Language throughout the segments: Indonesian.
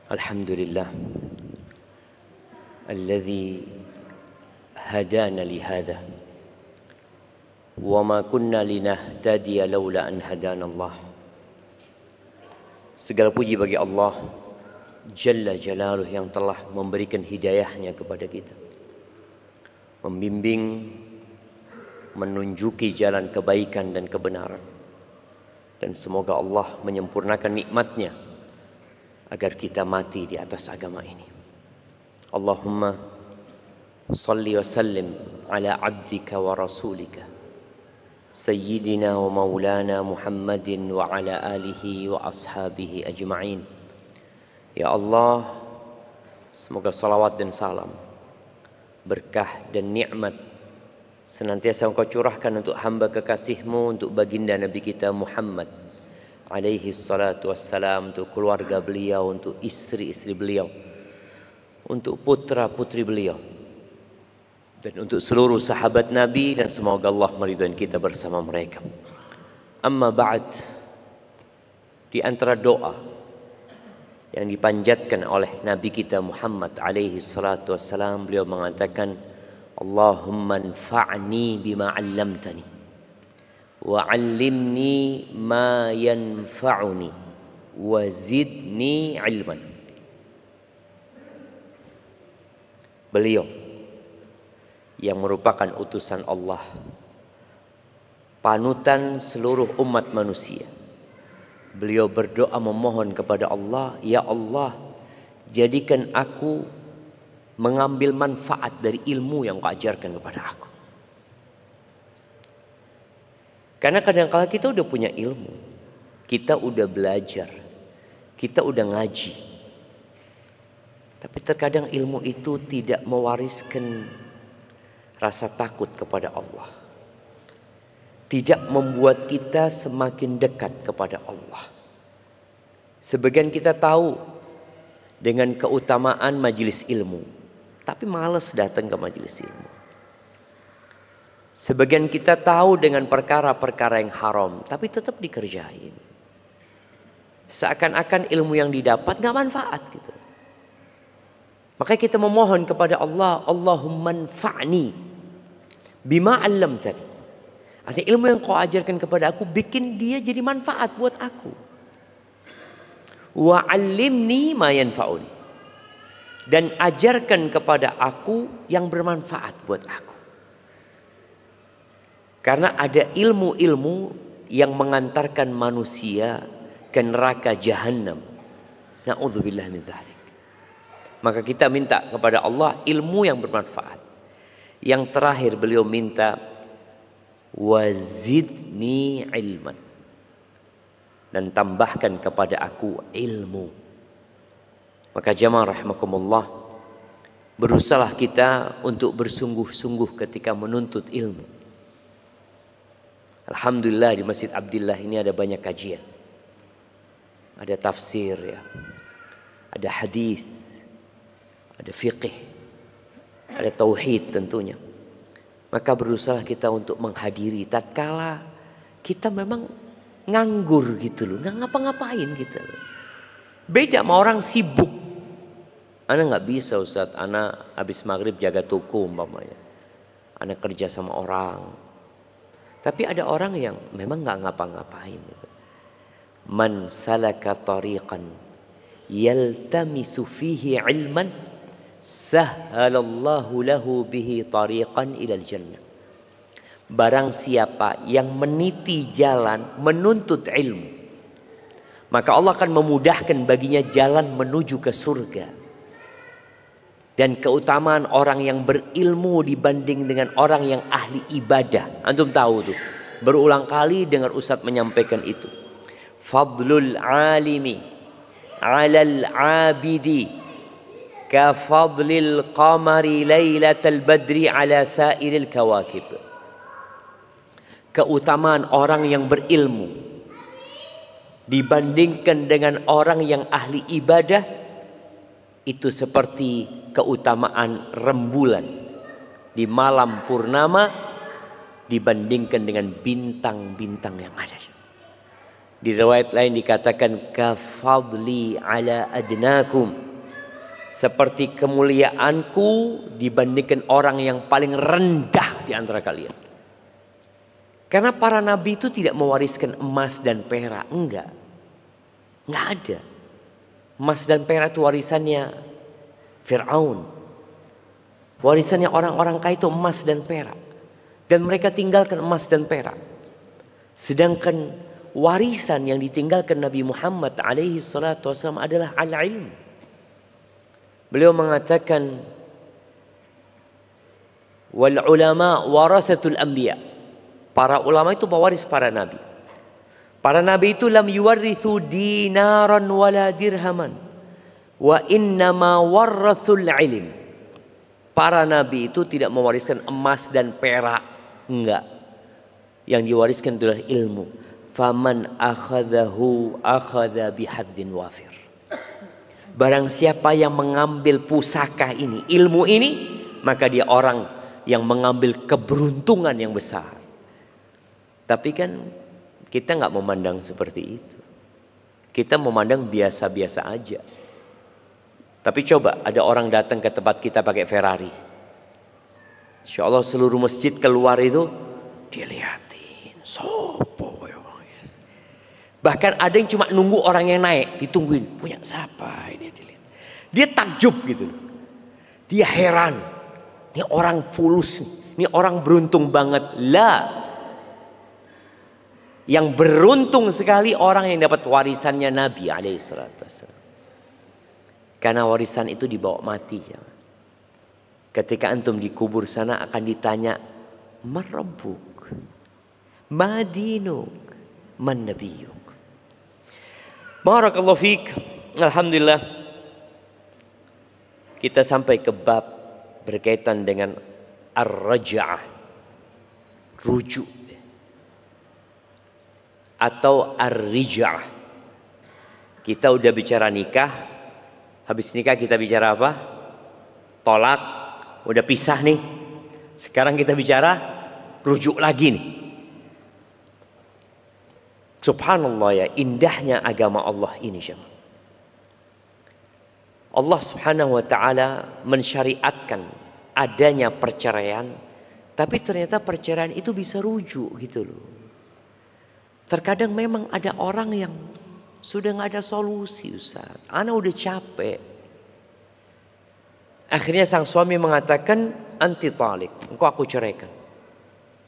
Alhamdulillah alladzi hadana lihada wa ma kunna linahtadiya laula an hadana Allah. Segala puji bagi Allah Jalla Jalaluh yang telah memberikan hidayahnya kepada kita, membimbing, menunjuki jalan kebaikan dan kebenaran. Dan semoga Allah menyempurnakan nikmatnya agar kita mati di atas agama ini. Allahumma salli wa sallim ala abdika wa rasulika Sayyidina wa maulana Muhammadin wa ala alihi wa ashabihi ajma'in. Ya Allah, semoga salawat dan salam, berkah dan nikmat senantiasa Engkau curahkan untuk hamba kekasih-Mu, untuk baginda Nabi kita Muhammad alaihi salatu wassalam, untuk keluarga beliau, untuk istri-istri beliau, untuk putra-putri beliau, dan untuk seluruh sahabat Nabi, dan semoga Allah meridhai kita bersama mereka. Amma ba'd, di antara doa yang dipanjatkan oleh Nabi kita Muhammad alaihi salatu wassalam, beliau mengatakan, Allahumma anfa'ni bima 'allamtani wa 'allimni ma yanfa'uni wa zidni 'ilman. Beliau yang merupakan utusan Allah, panutan seluruh umat manusia, beliau berdoa memohon kepada Allah, ya Allah, jadikan aku mengambil manfaat dari ilmu yang Kau ajarkan kepada aku. Karena kadang-kala kita udah punya ilmu, kita udah belajar, kita udah ngaji, tapi terkadang ilmu itu tidak mewariskan rasa takut kepada Allah, tidak membuat kita semakin dekat kepada Allah. Sebagian kita tahu dengan keutamaan majelis ilmu, tapi malas datang ke majelis ilmu. Sebagian kita tahu dengan perkara-perkara yang haram, tapi tetap dikerjain. Seakan-akan ilmu yang didapat gak manfaat gitu. Makanya kita memohon kepada Allah, Allahumma anfa'ni bima 'allamtani. Artinya ilmu yang Kau ajarkan kepada aku, bikin dia jadi manfaat buat aku. Wa 'allimni ma yanfa'uni. Dan ajarkan kepada aku yang bermanfaat buat aku. Karena ada ilmu-ilmu yang mengantarkan manusia ke neraka jahanam. Na'udzubillah min dzalik. Maka kita minta kepada Allah ilmu yang bermanfaat. Yang terakhir beliau minta wazidni ilman. Dan tambahkan kepada aku ilmu. Maka jamaah rahimakumullah, berusahalah kita untuk bersungguh-sungguh ketika menuntut ilmu. Alhamdulillah di Masjid Abdillah ini ada banyak kajian. Ada tafsir ya. Ada hadis, ada fiqih, ada tauhid tentunya. Maka berusaha kita untuk menghadiri tatkala kita memang nganggur gitu loh, nggak ngapa-ngapain gitu loh. Beda sama orang sibuk. Ana nggak bisa Ustaz, ana habis maghrib jaga toko umpamanya. Ana kerja sama orang. Tapi ada orang yang memang nggak ngapa-ngapain gitu. Man salaka tariqan yaltamisu fihi ilman sahhalallahu lahu bihi tariqan ilal jannah. Barang siapa yang meniti jalan menuntut ilmu, maka Allah akan memudahkan baginya jalan menuju ke surga. Dan keutamaan orang yang berilmu dibanding dengan orang yang ahli ibadah. Antum tahu tuh, berulang kali dengar Ustadz menyampaikan itu. Fadlul alimi alal abidi ka fadlil qamari laylatal badri ala sairil kawakib. Keutamaan orang yang berilmu dibandingkan dengan orang yang ahli ibadah itu seperti keutamaan rembulan di malam purnama dibandingkan dengan bintang-bintang yang ada. Di riwayat lain dikatakan kafadli ala adnakum, seperti kemuliaanku dibandingkan orang yang paling rendah di antara kalian. Karena para nabi itu tidak mewariskan emas dan perak, enggak ada. Emas dan perak itu warisannya Fir'aun. Warisannya orang-orang kaya itu emas dan perak. Dan mereka tinggalkan emas dan perak. Sedangkan warisan yang ditinggalkan Nabi Muhammad alaihi salatu wasallam adalah al-ilm. Beliau mengatakan wal ulama warasatul anbiya. Para ulama itu pewaris para nabi. Para nabi itu lam yuwarithu dinaran wala dirhaman. Wa innama warathul ilm. Para nabi itu tidak mewariskan emas dan perak, enggak. Yang diwariskan adalah ilmu. Faman akhadahu akhadha bihaddin wafir. Barang siapa yang mengambil pusaka ini, ilmu ini, maka dia orang yang mengambil keberuntungan yang besar. Tapi kan kita nggak memandang seperti itu. Kita memandang biasa-biasa aja. Tapi coba ada orang datang ke tempat kita pakai Ferrari. Insya Allah seluruh masjid keluar itu dilihatin. Sopo ya bang. Bahkan ada yang cuma nunggu orang yang naik, ditungguin. Punya siapa ini dilihat. Dia takjub gitu. Dia heran. Ini orang fulus. Ini orang beruntung banget. Lah. Yang beruntung sekali orang yang dapat warisannya Nabi alaihissalam. Karena warisan itu dibawa mati. Ketika antum dikubur sana akan ditanya, Marabbuk, Madinuk, Man Nabiyuk. Barakallahu fiik. Alhamdulillah. Kita sampai ke bab berkaitan dengan ar-raj'ah. Rujuk. Atau ar-rij'ah. Kita udah bicara nikah. Habis nikah kita bicara apa? Tolak. Udah pisah nih. Sekarang kita bicara rujuk lagi nih. Subhanallah ya, indahnya agama Allah ini. Allah subhanahu wa ta'ala mensyariatkan adanya perceraian. Tapi ternyata perceraian itu bisa rujuk gitu loh. Terkadang memang ada orang yang sudah nggak ada solusi, Ustaz. Ana udah capek. Akhirnya sang suami mengatakan, anti talik, engkau aku ceraikan.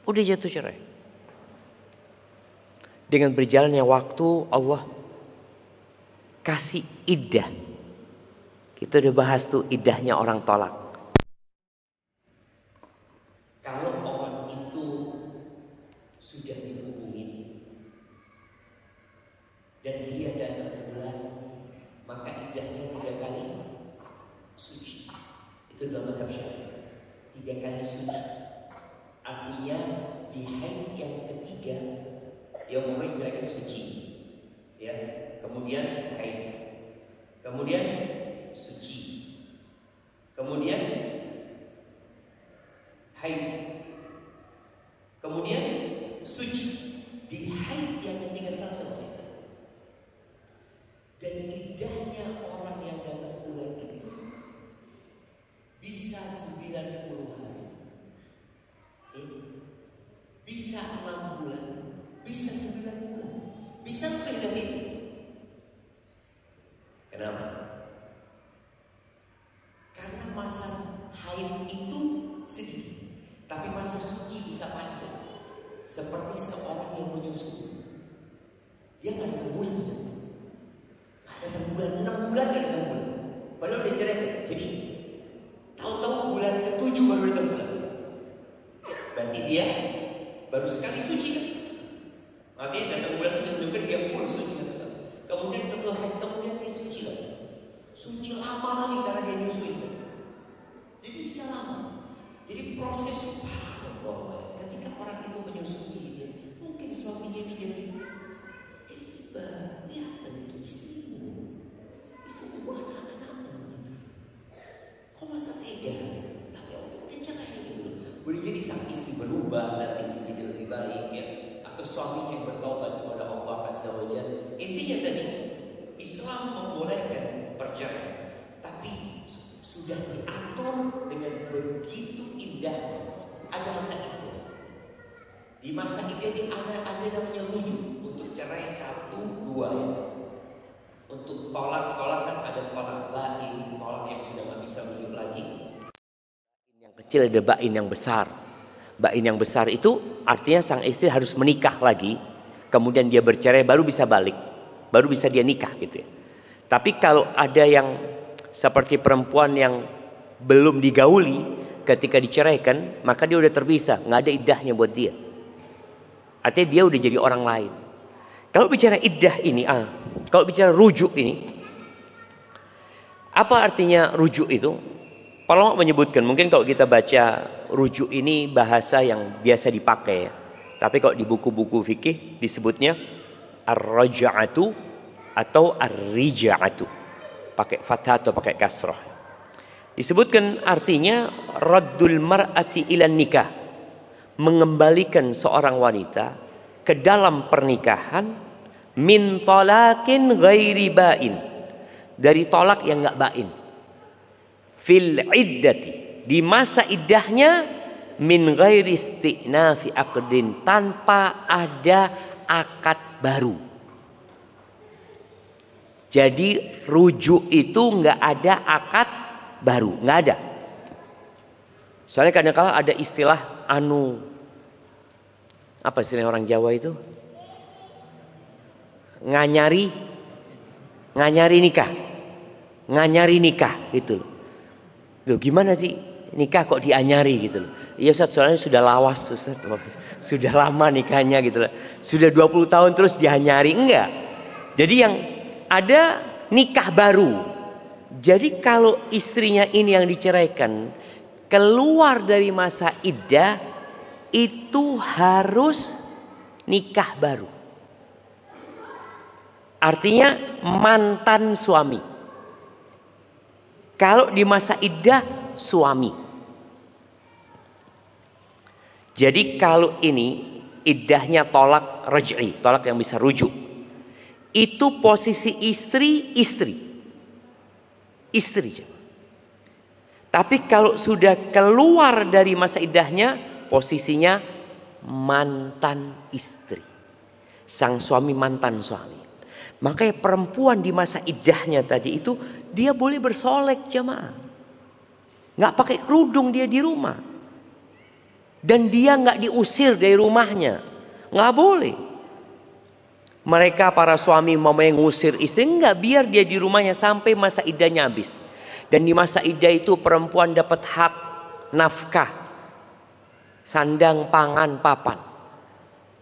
Udah jatuh cerai. Dengan berjalannya waktu Allah kasih iddah. Kita udah bahas tuh iddahnya orang tolak. Kalau orang itu sudah dihubungin dan dia datang bulan, maka iddahnya 3 kali suci. Itu dalam mazhab Syafi'i. 3 kali suci. Artinya di haid yang ketiga dia mulai diceraikan suci. Ya, kemudian haid. Kemudian suci. Kemudian haid. Kemudian suci. Di haid yang ketiga selesai. Dan iddahnya orang yang datang bulan itu bisa 90 hari, bisa 6 bulan, bisa 9 bulan, bisa lebih dari itu. Kenapa? Karena masa haid itu sedikit, tapi masa suci bisa panjang. Seperti seorang yang menyusui, dia nggak ada bulan. Datang bulan 6 bulan dia datang bulan. Padahal udah cerai. Jadi tahu-tahu bulan ke-7 baru datang bulan. Berarti dia baru sekali suci kan? Artinya datang bulan itu menunjukkan dia full suci kan? Kemudian setelah haid kemudian dia suci lagi. Suci lama lagi karena dia nyusui kan? Jadi bisa lama. Jadi proses subhanallah. Ketika orang itu menyusui dia, mungkin suaminya ini jadi tiba kelihatan itu istrimu. Itu bukan anak-anak gitu. Kok masa tega gitu? Tapi udah cerai gitu. Boleh jadi sang istri berubah nanti jadi lebih baik ya. atau suaminya yang bertaubat kepada Allah Azza wa Jalla. Intinya tadi Islam membolehkan perceraian, tapi sudah diatur dengan begitu indah. Ada masa itu. Di masa itu ada namanya rujuk untuk cerai 1, 2 ya. Untuk tolak kan ada tolak bain, tolak yang sudah nggak bisa rujuk lagi. Yang kecil ada bain yang besar. Bain yang besar itu artinya sang istri harus menikah lagi, kemudian dia bercerai baru bisa balik, baru bisa dia nikah gitu ya. Tapi kalau ada yang seperti perempuan yang belum digauli, ketika diceraikan maka dia udah terpisah, nggak ada iddahnya buat dia. Artinya dia udah jadi orang lain. Kalau bicara iddah ini, kalau bicara rujuk ini, apa artinya rujuk itu? Para ulama menyebutkan, mungkin kalau kita baca rujuk ini bahasa yang biasa dipakai ya. Tapi kalau di buku-buku fikih disebutnya ar-raja'atu atau ar-rija'atu. Pakai fathah atau pakai kasrah. Disebutkan artinya raddul mar'ati ilan nikah. Mengembalikan seorang wanita ke dalam pernikahan min talakin ghairi bain. Dari tolak yang enggak bain. Fil iddati, di masa iddahnya min ghairi isti'nafi aqdin, tanpa ada akad baru. Jadi rujuk itu nggak ada akad baru, nggak ada. Soalnya kadang-kala ada istilah apa istilah orang Jawa itu? Nganyari nikah gitu loh. Loh gimana sih nikah kok dianyari gitu loh. Iya Ustaz, soalnya sudah lawas Ustaz. Sudah lama nikahnya gitu loh. Sudah 20 tahun terus dianyari, enggak. Jadi yang ada nikah baru. Jadi kalau istrinya ini yang diceraikan keluar dari masa iddah, itu harus nikah baru. Artinya mantan suami. Kalau di masa iddah suami. Jadi kalau ini iddahnya tolak raj'i, tolak yang bisa rujuk. Itu posisi istri. Tapi kalau sudah keluar dari masa iddahnya, posisinya mantan istri. Sang suami mantan suami. Makanya perempuan di masa iddahnya tadi itu dia boleh bersolek jamaah. Nggak pakai kerudung dia di rumah. Dan dia nggak diusir dari rumahnya. Nggak boleh. Mereka para suami mau mengusir istri, nggak, biar dia di rumahnya sampai masa iddahnya habis. Dan di masa iddah itu perempuan dapat hak nafkah, sandang, pangan, papan.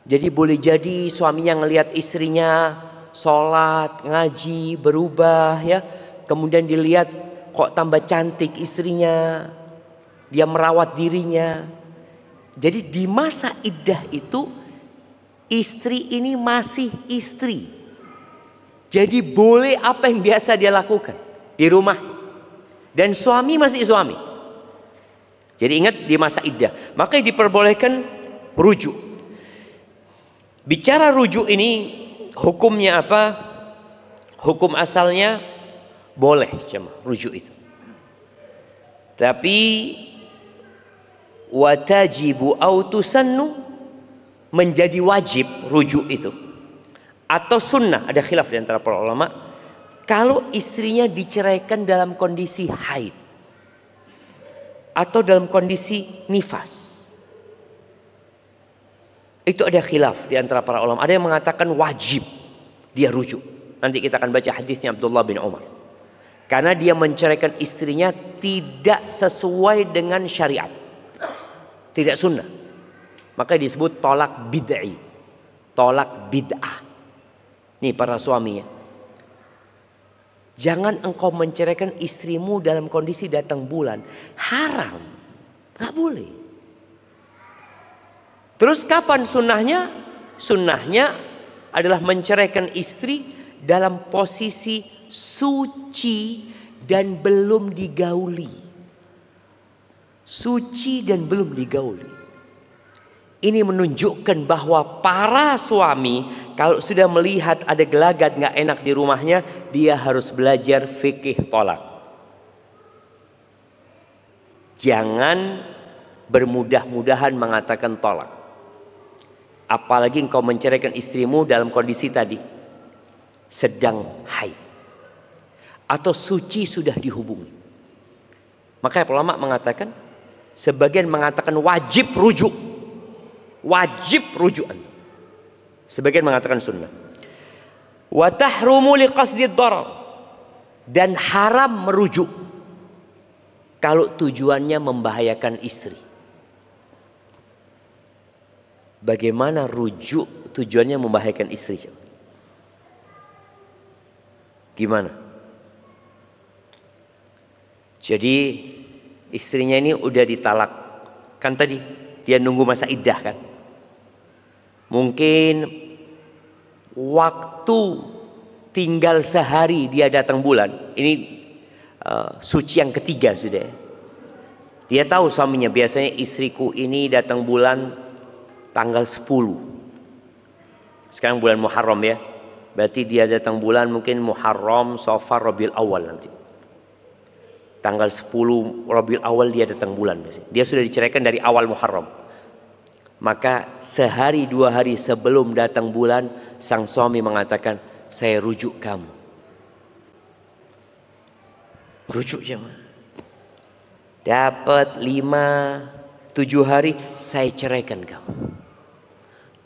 Jadi boleh jadi suaminya ngelihat istrinya sholat, ngaji, berubah ya. Kemudian dilihat kok tambah cantik istrinya. Dia merawat dirinya. Jadi di masa iddah itu istri ini masih istri. Jadi boleh apa yang biasa dia lakukan di rumah. Dan suami masih suami. Jadi ingat di masa iddah. Makanya diperbolehkan rujuk. Bicara rujuk ini hukumnya apa? Hukum asalnya boleh cuma rujuk itu. Tapi watajibu au tusannu, menjadi wajib rujuk itu atau sunnah, ada khilaf di antara para ulama. Kalau istrinya diceraikan dalam kondisi haid atau dalam kondisi nifas, itu ada khilaf di antara para ulama. Ada yang mengatakan wajib dia rujuk. Nanti kita akan baca hadisnya Abdullah bin Umar. Karena dia menceraikan istrinya tidak sesuai dengan syariat, tidak sunnah. Maka disebut tolak bid'i, tolak bid'ah. Nih para suaminya, jangan engkau menceraikan istrimu dalam kondisi datang bulan. Haram, gak boleh. Terus kapan sunnahnya? Sunnahnya adalah menceraikan istri dalam posisi suci dan belum digauli. Suci dan belum digauli. Ini menunjukkan bahwa para suami kalau sudah melihat ada gelagat nggak enak di rumahnya, dia harus belajar fikih tolak. Jangan bermudah-mudahan mengatakan tolak. Apalagi engkau menceraikan istrimu dalam kondisi tadi sedang haid atau suci sudah dihubungi. Makanya ulama mengatakan, sebagian mengatakan wajib rujuk. Wajib rujukan. Sebagian mengatakan sunnah. Wa tahrumu liqasdid darar, dan haram merujuk kalau tujuannya membahayakan istri. Bagaimana rujuk tujuannya membahayakan istri? Gimana? Jadi istrinya ini udah ditalak. Kan tadi dia nunggu masa iddah kan? Mungkin waktu tinggal sehari dia datang bulan. Ini suci yang ketiga sudah. Dia tahu suaminya, biasanya istriku ini datang bulan tanggal 10. Sekarang bulan Muharram ya. Berarti dia datang bulan mungkin Muharram, Safar, Rabiul Awal nanti. Tanggal 10 Rabiul Awal dia datang bulan biasanya. Dia sudah diceraikan dari awal Muharram. Maka sehari 2 hari sebelum datang bulan, sang suami mengatakan, saya rujuk kamu. Rujuk jemaah. Dapat 5-7 hari, saya ceraikan kamu.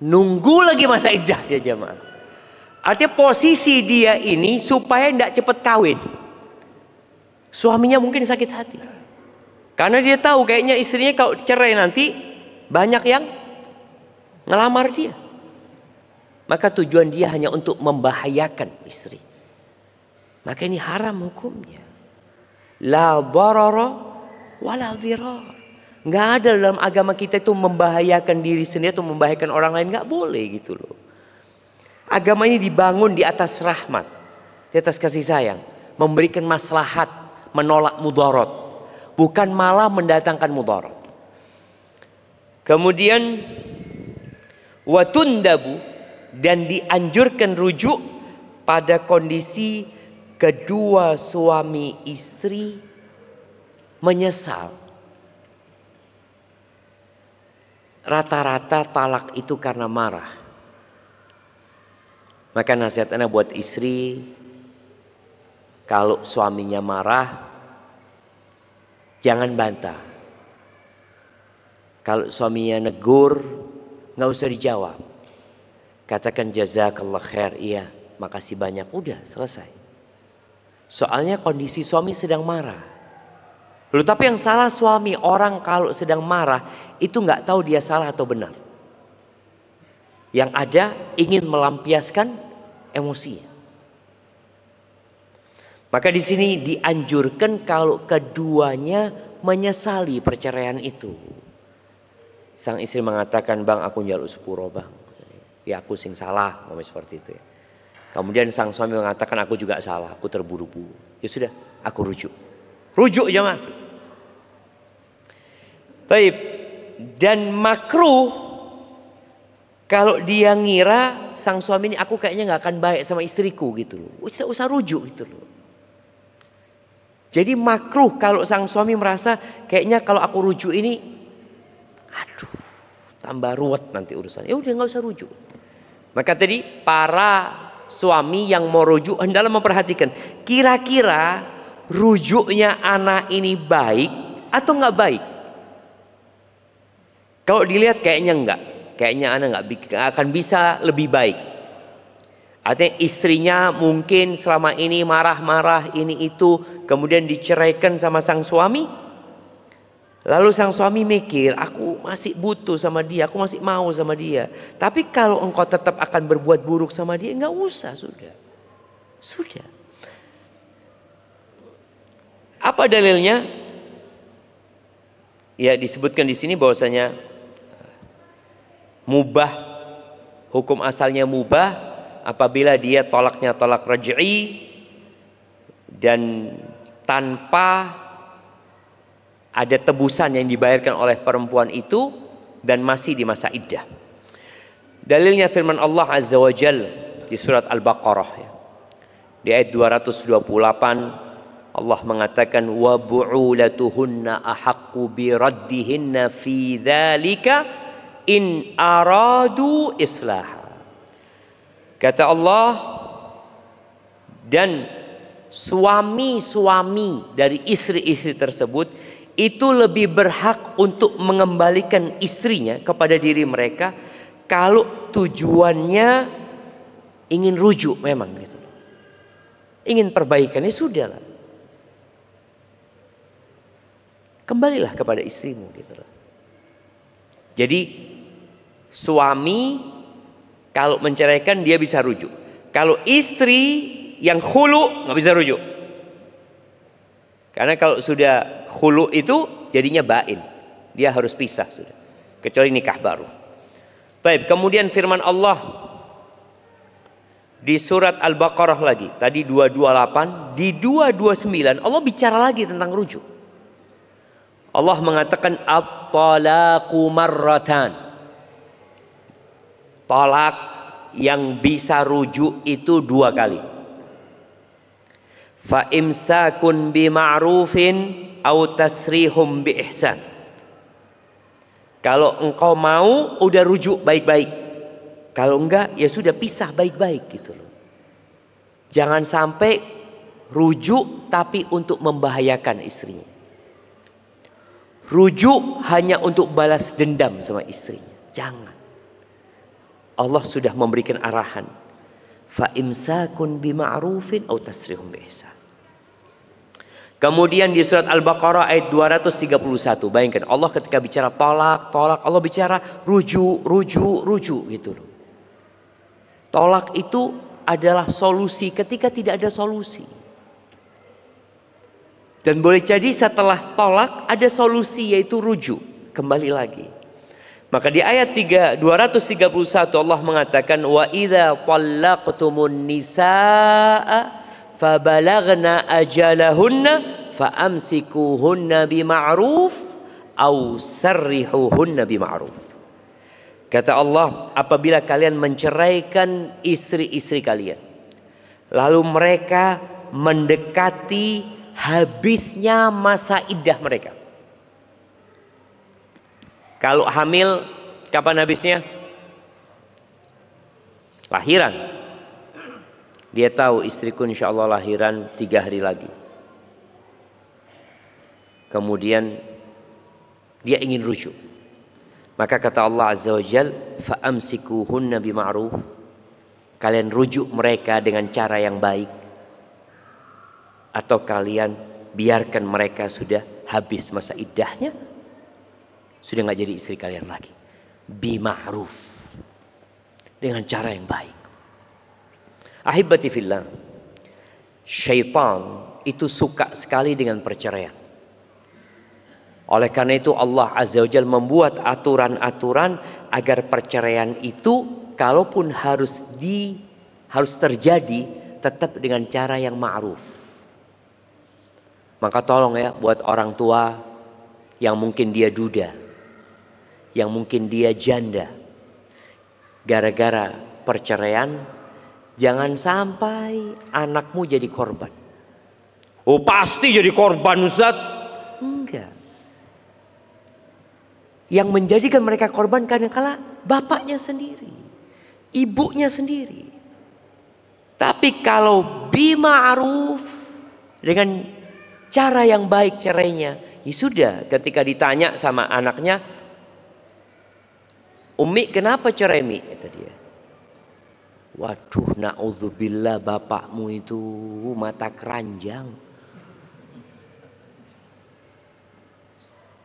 Nunggu lagi masa iddah dia jemaah. Artinya posisi dia ini supaya tidak cepat kawin. Suaminya mungkin sakit hati. Karena dia tahu kayaknya istrinya kalau cerai nanti banyak yang ngelamar dia. Maka tujuan dia hanya untuk membahayakan istri. Maka ini haram hukumnya. La darara wala dhirar. Nggak ada dalam agama kita itu membahayakan diri sendiri atau membahayakan orang lain. Nggak boleh gitu loh. Agama ini dibangun di atas rahmat, di atas kasih sayang, memberikan maslahat, menolak mudarat, bukan malah mendatangkan mudarat. Kemudian watundabu, dan dianjurkan rujuk pada kondisi kedua suami istri menyesal. Rata-rata talak itu karena marah. Maka nasihat ana buat istri, kalau suaminya marah jangan bantah. Kalau suaminya negur, nggak usah dijawab. Katakan jazakallah khair, iya, makasih banyak, udah selesai. Soalnya kondisi suami sedang marah. Lalu tapi yang salah suami, orang kalau sedang marah itu nggak tahu dia salah atau benar. Yang ada ingin melampiaskan emosinya. Maka di sini dianjurkan kalau keduanya menyesali perceraian itu. Sang istri mengatakan, bang aku njaluk sepuro bang. Ya aku sing salah, ngomong seperti itu ya. Kemudian sang suami mengatakan aku juga salah, aku terburu-buru. Ya sudah, aku rujuk. Rujuk jemaah. Taib. Dan makruh kalau dia ngira sang suami ini aku kayaknya nggak akan baik sama istriku gitu loh. Usah rujuk gitu loh. Jadi makruh kalau sang suami merasa kayaknya kalau aku rujuk ini, aduh, tambah ruwet nanti urusannya. Ya udah nggak usah rujuk. Maka tadi para suami yang mau rujuk hendaklah memperhatikan kira-kira rujuknya anak ini baik atau nggak baik. Kalau dilihat kayaknya enggak, kayaknya anak nggak akan bisa lebih baik. Artinya istrinya mungkin selama ini marah-marah ini itu, kemudian diceraikan sama sang suami. Lalu sang suami mikir, aku masih butuh sama dia, aku masih mau sama dia. Tapi kalau engkau tetap akan berbuat buruk sama dia, enggak usah, sudah. Sudah. Apa dalilnya? Ya disebutkan di sini bahwasanya mubah, hukum asalnya mubah apabila dia tolaknya tolak raj'i dan tanpa ada tebusan yang dibayarkan oleh perempuan itu, dan masih di masa iddah. Dalilnya firman Allah Azza wa Jalla di surat Al-Baqarah ya. Di ayat 228 Allah mengatakan wa bu'ulatuhunna ahaqqu bi raddihinna fi dzalika in aradu islah. Kata Allah, dan suami-suami dari istri-istri tersebut itu lebih berhak untuk mengembalikan istrinya kepada diri mereka kalau tujuannya ingin rujuk memang gitu. Ingin perbaikan, ya sudahlah. Kembalilah kepada istrimu gitu loh. Jadi suami kalau menceraikan dia bisa rujuk. Kalau istri yang khulu nggak bisa rujuk. Karena kalau sudah khulu itu jadinya bain. Dia harus pisah sudah. Kecuali nikah baru. Baik, kemudian firman Allah di surat Al-Baqarah lagi. Tadi 228, di 229 Allah bicara lagi tentang rujuk. Allah mengatakan at-talaqu marratan. Talak yang bisa rujuk itu 2 kali. Fa imsakun bima'rufin au tasrihum bi ihsan. Kalau engkau mau udah rujuk baik-baik. Kalau enggak ya sudah pisah baik-baik gitu loh. Jangan sampai rujuk tapi untuk membahayakan istrinya. Rujuk hanya untuk balas dendam sama istrinya. Jangan. Allah sudah memberikan arahan. Fa imsakun bima'rufin au tasrihum bi ihsan. Kemudian di surat Al-Baqarah ayat 231, bayangkan Allah ketika bicara tolak, Allah bicara rujuk gitu loh. Tolak itu adalah solusi ketika tidak ada solusi. Dan boleh jadi setelah tolak ada solusi yaitu rujuk, kembali lagi. Maka di ayat 231 Allah mengatakan wa idza talaqtumun nisaa fabalagna ajalahunna faamsikuhunna bima'ruf au sarrihuhunna bima'ruf. Kata Allah, apabila kalian menceraikan istri-istri kalian lalu mereka mendekati habisnya masa iddah mereka. Kalau hamil kapan habisnya? Lahiran. Dia tahu istriku insya Allah lahiran 3 hari lagi. Kemudian dia ingin rujuk. Maka kata Allah Azza wa Jal, fa'amsikuhunna bima'ruf. Kalian rujuk mereka dengan cara yang baik. Atau kalian biarkan mereka sudah habis masa iddahnya, sudah nggak jadi istri kalian lagi. Bima'ruf. Dengan cara yang baik. Ahibati fillah, syaitan itu suka sekali dengan perceraian. Oleh karena itu Allah Azza wa Jalla membuat aturan-aturan agar perceraian itu kalaupun harus terjadi tetap dengan cara yang ma'ruf. Maka tolong ya buat orang tua yang mungkin dia duda, yang mungkin dia janda, gara-gara perceraian, jangan sampai anakmu jadi korban. Oh pasti jadi korban Ustaz. Enggak. Yang menjadikan mereka korban kadang-kala bapaknya sendiri, ibunya sendiri. Tapi kalau bima'ruf, dengan cara yang baik cerainya, ya sudah. Ketika ditanya sama anaknya, Umi kenapa cerai Mi? Kata dia. Waduh, na'udzubillah, bapakmu itu mata keranjang.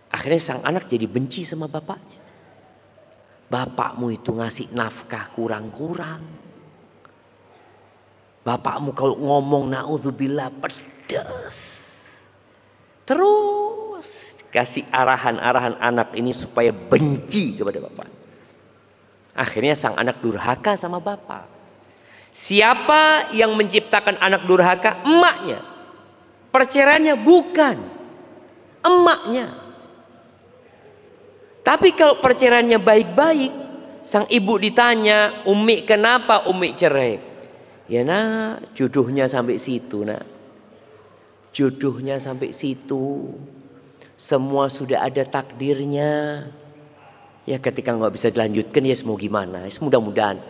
Akhirnya sang anak jadi benci sama bapaknya. Bapakmu itu ngasih nafkah kurang-kurang. Bapakmu kalau ngomong na'udzubillah pedas. Terus kasih arahan-arahan anak ini supaya benci kepada bapak. Akhirnya sang anak durhaka sama bapak. Siapa yang menciptakan anak durhaka? Emaknya. Perceraiannya bukan emaknya. Tapi kalau perceraiannya baik-baik, sang ibu ditanya, Umi kenapa Umi cerai? Ya nak, jodohnya sampai situ nak. Jodohnya sampai situ. Semua sudah ada takdirnya. Ya ketika nggak bisa dilanjutkan ya mau gimana. Mudah-mudahan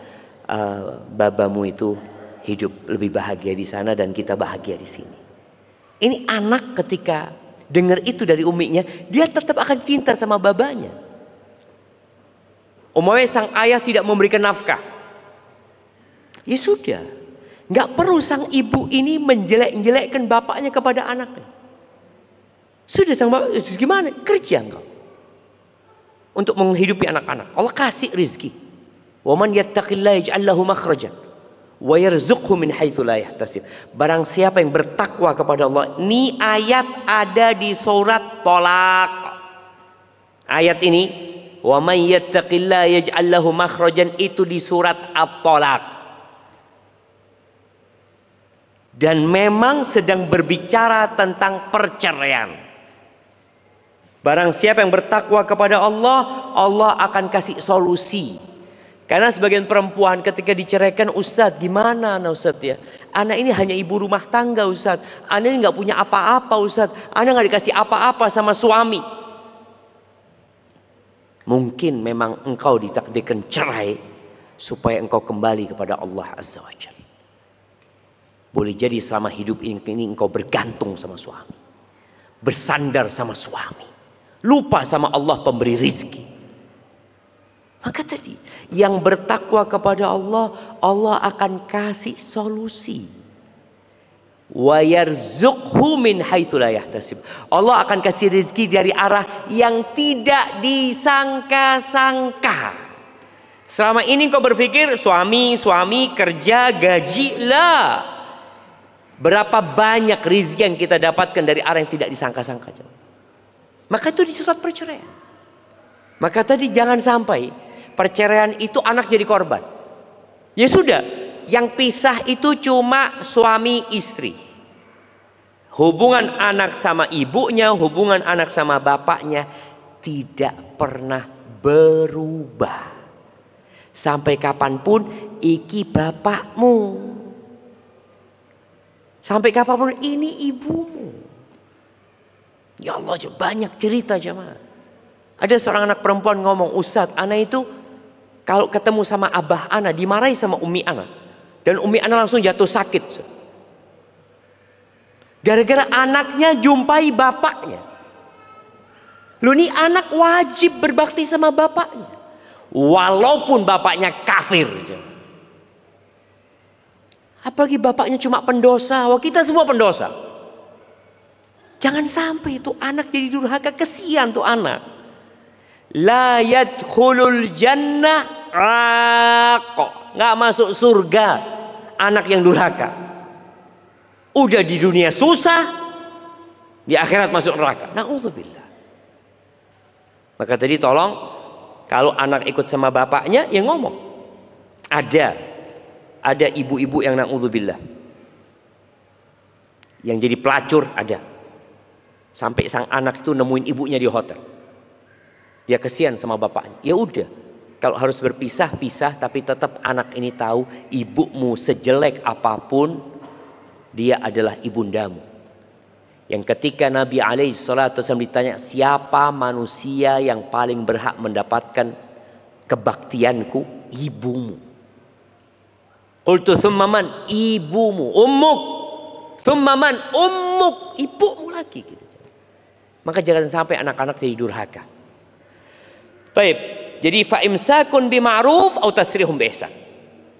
babamu itu hidup lebih bahagia di sana dan kita bahagia di sini. Ini anak ketika dengar itu dari uminya, dia tetap akan cinta sama babanya. Umpamanya sang ayah tidak memberikan nafkah, ya sudah, nggak perlu sang ibu ini menjelek-jelekkan bapaknya kepada anaknya. Sudah sang bapak, gimana? Kerja engkau untuk menghidupi anak-anak. Allah kasih rizki. Wa man yattaqillaha yaj'al lahu makhrajan wa yarzuqhu min haitsu la yahtasib. Barang siapa yang bertakwa kepada Allah. Ini ayat ada di surat Tolak. Ayat ini, wa man yattaqillaha yaj'al lahu makhrajan, itu di surat At-Tolak. Dan memang sedang berbicara tentang perceraian. Barang siapa yang bertakwa kepada Allah, Allah akan kasih solusi. Karena sebagian perempuan ketika diceraikan, Ustadz gimana Ustadz ya? Anak ini hanya ibu rumah tangga Ustadz. Anak ini nggak punya apa-apa Ustadz. Anak nggak dikasih apa-apa sama suami. Mungkin memang engkau ditakdirkan cerai supaya engkau kembali kepada Allah Azza wa Jalla. Boleh jadi selama hidup ini engkau bergantung sama suami, bersandar sama suami, lupa sama Allah pemberi rizki. Maka tadi yang bertakwa kepada Allah, Allah akan kasih solusi. Wa yarzuqhu min haitsu la yahtasib. Allah akan kasih rezeki dari arah yang tidak disangka-sangka. Selama ini kau berpikir suami kerja gaji lah. Berapa banyak rezeki yang kita dapatkan dari arah yang tidak disangka-sangka. Maka itu di surat perceraian. Maka tadi jangan sampai perceraian itu anak jadi korban. Ya sudah, yang pisah itu cuma suami istri. Hubungan anak sama ibunya, hubungan anak sama bapaknya tidak pernah berubah. Sampai kapanpun iki bapakmu. Sampai kapanpun ini ibumu. Ya Allah, banyak cerita jemaah. Ada seorang anak perempuan ngomong, Ustadz, anak itu kalau ketemu sama abah anak dimarahi sama umi anak. Dan umi anak langsung jatuh sakit. Gara-gara anaknya jumpai bapaknya. Loh, ini anak wajib berbakti sama bapaknya. Walaupun bapaknya kafir. Apalagi bapaknya cuma pendosa. Wah, kita semua pendosa. Jangan sampai itu anak jadi durhaka. Kesian tuh anak. La yadkhulul jannah raqo. Nggak masuk surga anak yang durhaka. Udah di dunia susah, di akhirat masuk neraka. Na'udzubillah. Maka tadi tolong, kalau anak ikut sama bapaknya, ya ngomong. Ada ibu-ibu yang na'udzubillah, yang jadi pelacur ada. Sampai sang anak itu nemuin ibunya di hotel. Dia kesian sama bapaknya. Ya udah, kalau harus berpisah, pisah. Tapi tetap anak ini tahu ibumu sejelek apapun, dia adalah ibundamu. Yang ketika Nabi SAW ditanya, siapa manusia yang paling berhak mendapatkan kebaktianku? Ibumu. Qultu thumma man? Ibumu. Ummuk. Thumma man? Ummuk. Ibumu lagi gitu. Maka jangan sampai anak-anak jadi durhaka. Baik. Jadi fa imsakun bima'ruf atau tasrihum biihsan.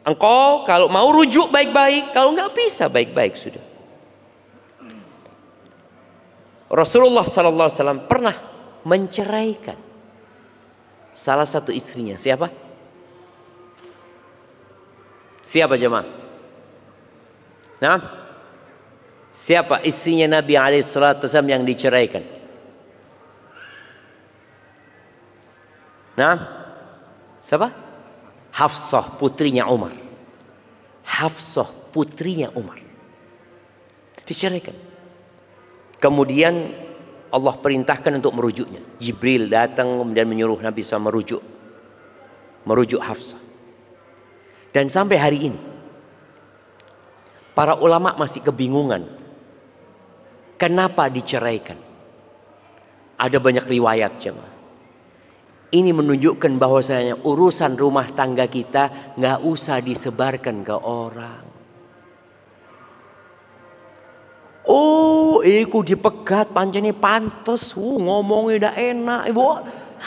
Engkau kalau mau rujuk baik-baik, kalau enggak bisa baik-baik sudah. Rasulullah SAW pernah menceraikan salah satu istrinya. Siapa? Siapa jemaah? Nah, siapa istrinya Nabi SAW yang diceraikan? Nah, siapa? Hafsah putrinya Umar. Hafsah putrinya Umar diceraikan. Kemudian Allah perintahkan untuk merujuknya. Jibril datang kemudian menyuruh Nabi SAW merujuk Hafsah. Dan sampai hari ini para ulama masih kebingungan kenapa diceraikan. Ada banyak riwayat jemaah. Ini menunjukkan bahwasanya urusan rumah tangga kita nggak usah disebarkan ke orang. Oh, iku dipegat pancene pantes, ngomongnya udah enak, ibu.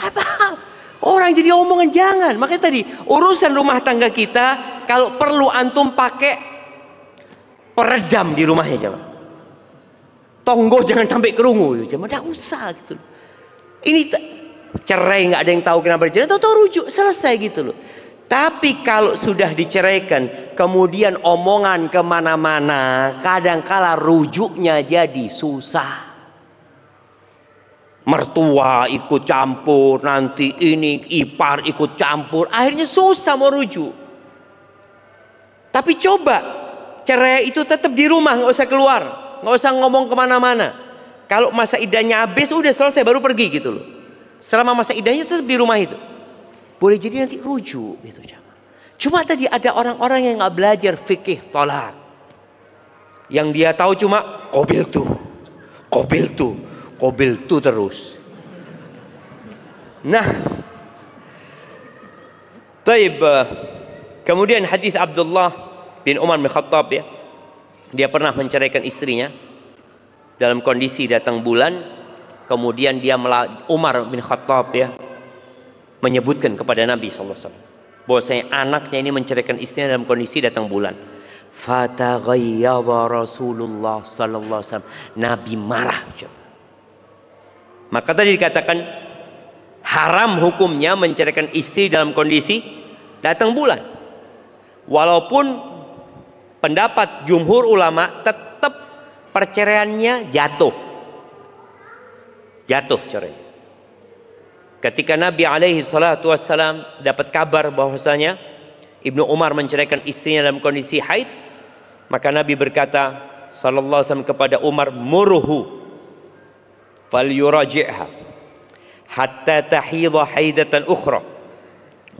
Apa? Orang jadi omongan jangan. Makanya tadi urusan rumah tangga kita kalau perlu antum pakai peredam di rumahnya jemaah. Tonggo jangan sampai kerungu, jemaah. Nggak usah gitu. Ini cerai nggak ada yang tahu kenapa dicerai, tahu rujuk selesai gitu loh. Tapi kalau sudah diceraikan, kemudian omongan kemana-mana, kadangkala rujuknya jadi susah. Mertua ikut campur, nanti ini ipar ikut campur, akhirnya susah mau rujuk. Tapi coba cerai itu tetap di rumah, nggak usah keluar, nggak usah ngomong kemana-mana. Kalau masa iddahnya habis, udah selesai baru pergi gitu loh. Selama masa iddahnya tetap di rumah itu. Boleh jadi nanti rujuk gitu. Cuma tadi ada orang-orang yang nggak belajar fikih tolak. Yang dia tahu cuma kobil tuh terus. Nah, taib. Kemudian hadis Abdullah bin Umar bin Khattab ya. Dia pernah menceraikan istrinya dalam kondisi datang bulan. Kemudian Umar bin Khattab ya menyebutkan kepada Nabi SAW bahwasanya anaknya ini menceraikan istrinya dalam kondisi datang bulan. Fataghayyaba Rasulullah sallallahu alaihi wasallam. Nabi marah. Maka tadi dikatakan haram hukumnya menceraikan istri dalam kondisi datang bulan. Walaupun pendapat jumhur ulama tetap perceraiannya jatuh cerai. Ketika Nabi alaihi salatu wassalam dapat kabar bahwasanya Ibnu Umar menceraikan istrinya dalam kondisi haid, maka Nabi berkata sallallahu alaihi wasallam kepada Umar, murhu falyuraji'ha hatta tahidha haidatan ukhra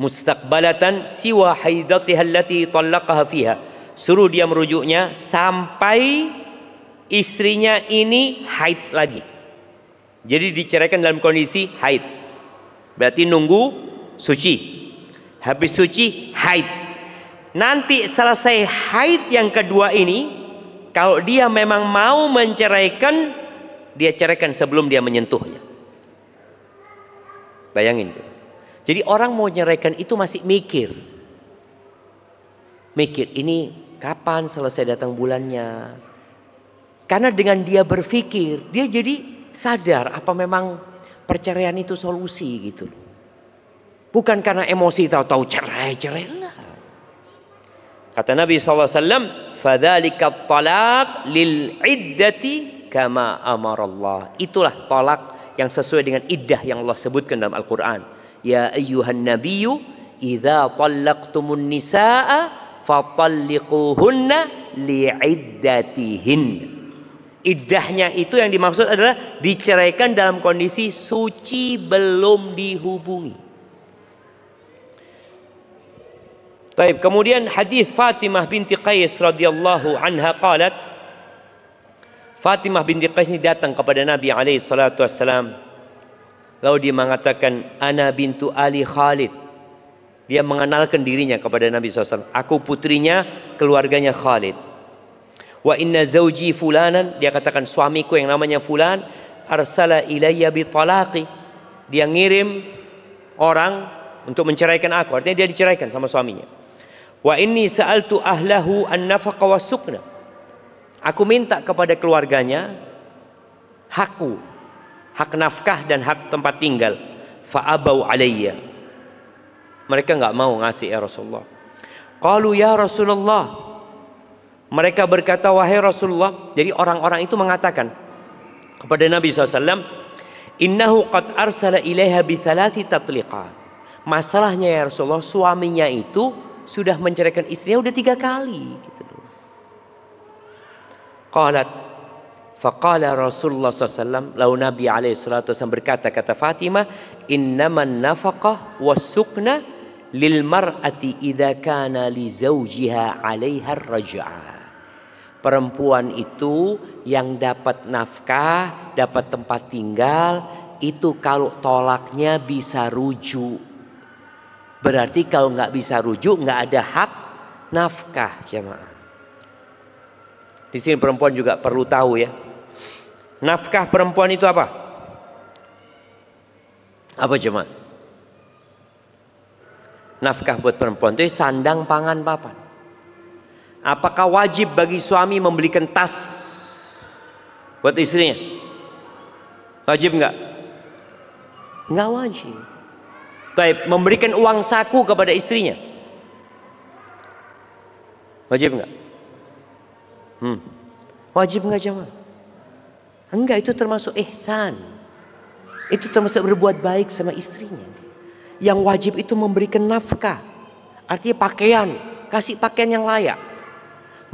mustaqbalatan siwa haidatiha allati talaqaha fiha. Suruh dia merujuknya sampai istrinya ini haid lagi. Jadi diceraikan dalam kondisi haid. Berarti nunggu suci. Habis suci haid. Nanti selesai haid yang kedua ini, kalau dia memang mau menceraikan, dia ceraikan sebelum dia menyentuhnya. Bayangin. Jadi orang mau ceraikan itu masih mikir. Ini kapan selesai datang bulannya. Karena dengan dia berpikir, dia jadi sadar apa memang perceraian itu solusi gitu. Bukan karena emosi tahu-tahu cerai lah. Kata Nabi SAW, fadzalika talaq lil iddati kama amarallah. Itulah talak yang sesuai dengan iddah yang Allah sebutkan dalam Al-Quran. Ya ayyuhan nabiyyu idza talaqtumun nisaa fatalliquhunna li'iddatihin. Iddahnya itu yang dimaksud adalah diceraikan dalam kondisi suci belum dihubungi. Baik, kemudian hadis Fatimah binti Qais radhiyallahu anha qalat, Fatimah binti Qais ini datang kepada Nabi alaihi salatu wassalam. Lalu dia mengatakan, ana bintu Ali Khalid. Dia mengenalkan dirinya kepada Nabi SAW. Aku putrinya keluarganya Khalid. Wa inna zawji fulanan, dia katakan suamiku yang namanya fulan, arsala ilayya bi talaqi. Dia ngirim orang untuk menceraikan aku. Artinya dia diceraikan sama suaminya. Wa inni sa'altu ahlahu an nafaqa was sukna. Aku minta kepada keluarganya hakku, hak nafkah dan hak tempat tinggal. Fa abau alayya. Mereka enggak mau ngasih ya Rasulullah. Qalu ya Rasulullah. Mereka berkata, wahai Rasulullah. Jadi orang-orang itu mengatakan kepada Nabi SAW, innahu qad arsala ilaiha bi thalathi tatliqat. Masalahnya ya Rasulullah, suaminya itu sudah menceraikan istrinya udah 3 kali gitu loh. Qalat, Faqala Rasulullah SAW, lalu Nabi SAW berkata, kata Fatimah, innaman nafaqah was-sukna lil mar'ati idza kana li zawjiha 'alaiha ar-raj'ah. Perempuan itu yang dapat nafkah, dapat tempat tinggal, itu kalau tolaknya bisa rujuk. Berarti kalau nggak bisa rujuk, nggak ada hak nafkah, jemaah. Di sini perempuan juga perlu tahu ya. Nafkah perempuan itu apa? Apa jemaah? Nafkah buat perempuan itu sandang, pangan, papan. Apakah wajib bagi suami membelikan tas buat istrinya? Wajib enggak? Enggak wajib. Baik, memberikan uang saku kepada istrinya? Wajib enggak? Wajib enggak jemaah? Enggak, itu termasuk ihsan. Itu termasuk berbuat baik sama istrinya. Yang wajib itu memberikan nafkah. Artinya pakaian, kasih pakaian yang layak.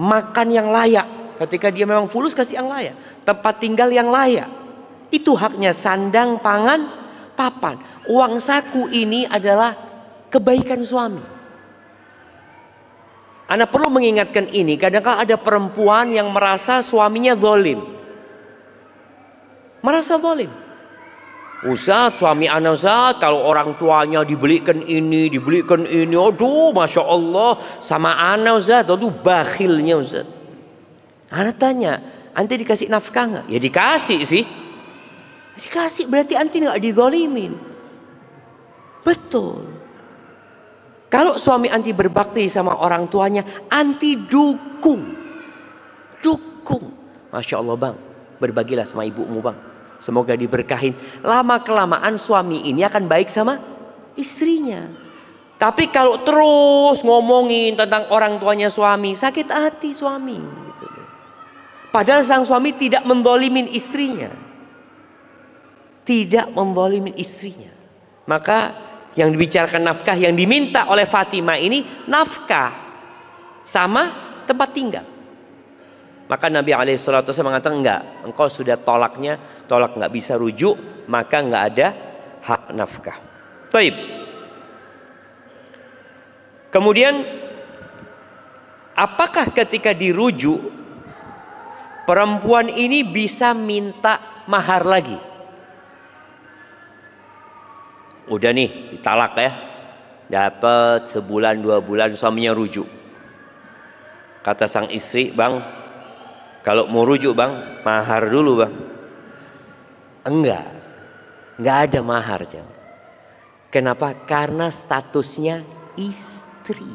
Makan yang layak. Ketika dia memang fulus, kasih yang layak. Tempat tinggal yang layak. Itu haknya, sandang, pangan, papan. Uang saku ini adalah kebaikan suami. Anda perlu mengingatkan ini. Kadang-kadang ada perempuan yang merasa suaminya zalim. Merasa zalim. Ustaz, suami ana Ustaz, kalau orang tuanya dibelikan ini, aduh Masya Allah, sama ana Ustaz, aduh bakhilnya Ustaz. Ana tanya, anti dikasih nafkah nggak? Ya dikasih sih. Dikasih berarti anti nggak dizalimin. Betul. Kalau suami anti berbakti sama orang tuanya, anti dukung. Dukung. Masya Allah bang, berbagilah sama ibumu bang. Semoga diberkahin. Lama-kelamaan suami ini akan baik sama istrinya. Tapi kalau terus ngomongin tentang orang tuanya suami, sakit hati suami. Gitu. Padahal sang suami tidak menzalimin istrinya. Tidak menzalimin istrinya. Maka yang dibicarakan nafkah, yang diminta oleh Fatimah ini nafkah sama tempat tinggal. Maka Nabi SAW mengatakan enggak, engkau sudah tolak nggak bisa rujuk, maka nggak ada hak nafkah. Baik. Kemudian apakah ketika dirujuk perempuan ini bisa minta mahar lagi? Udah nih ditalak ya, dapat sebulan 2 bulan suaminya rujuk. Kata sang istri, bang, kalau mau rujuk bang, mahar dulu bang. Enggak ada mahar jam. Kenapa? Karena statusnya istri.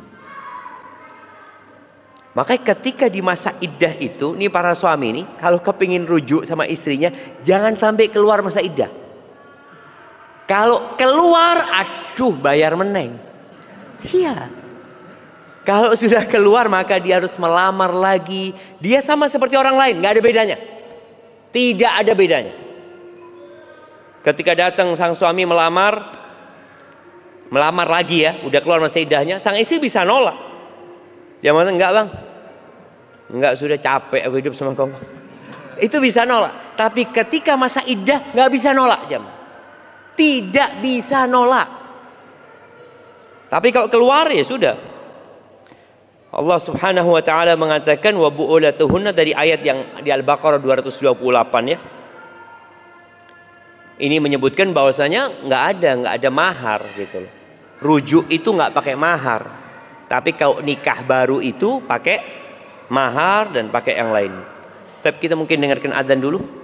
Makanya ketika di masa iddah itu, nih para suami nih, kalau kepingin rujuk sama istrinya, jangan sampai keluar masa iddah. Kalau keluar, aduh bayar meneng. Iya. Kalau sudah keluar maka dia harus melamar lagi. Dia sama seperti orang lain, nggak ada bedanya. Tidak ada bedanya. Ketika datang sang suami melamar lagi ya, udah keluar masa iddahnya, sang istri bisa nolak. Dia mengatakan enggak bang, enggak, sudah capek aku hidup sama kamu. Itu bisa nolak. Tapi ketika masa iddah nggak bisa nolak jam. Tidak bisa nolak. Tapi kalau keluar ya sudah. Allah Subhanahu wa taala mengatakan wa bu'ulatuhunna, dari ayat yang di Al-Baqarah 228 ya. Ini menyebutkan bahwasanya nggak ada mahar gitu loh. Rujuk itu nggak pakai mahar. Tapi kalau nikah baru itu pakai mahar dan pakai yang lain. Tapi kita mungkin dengarkan adzan dulu.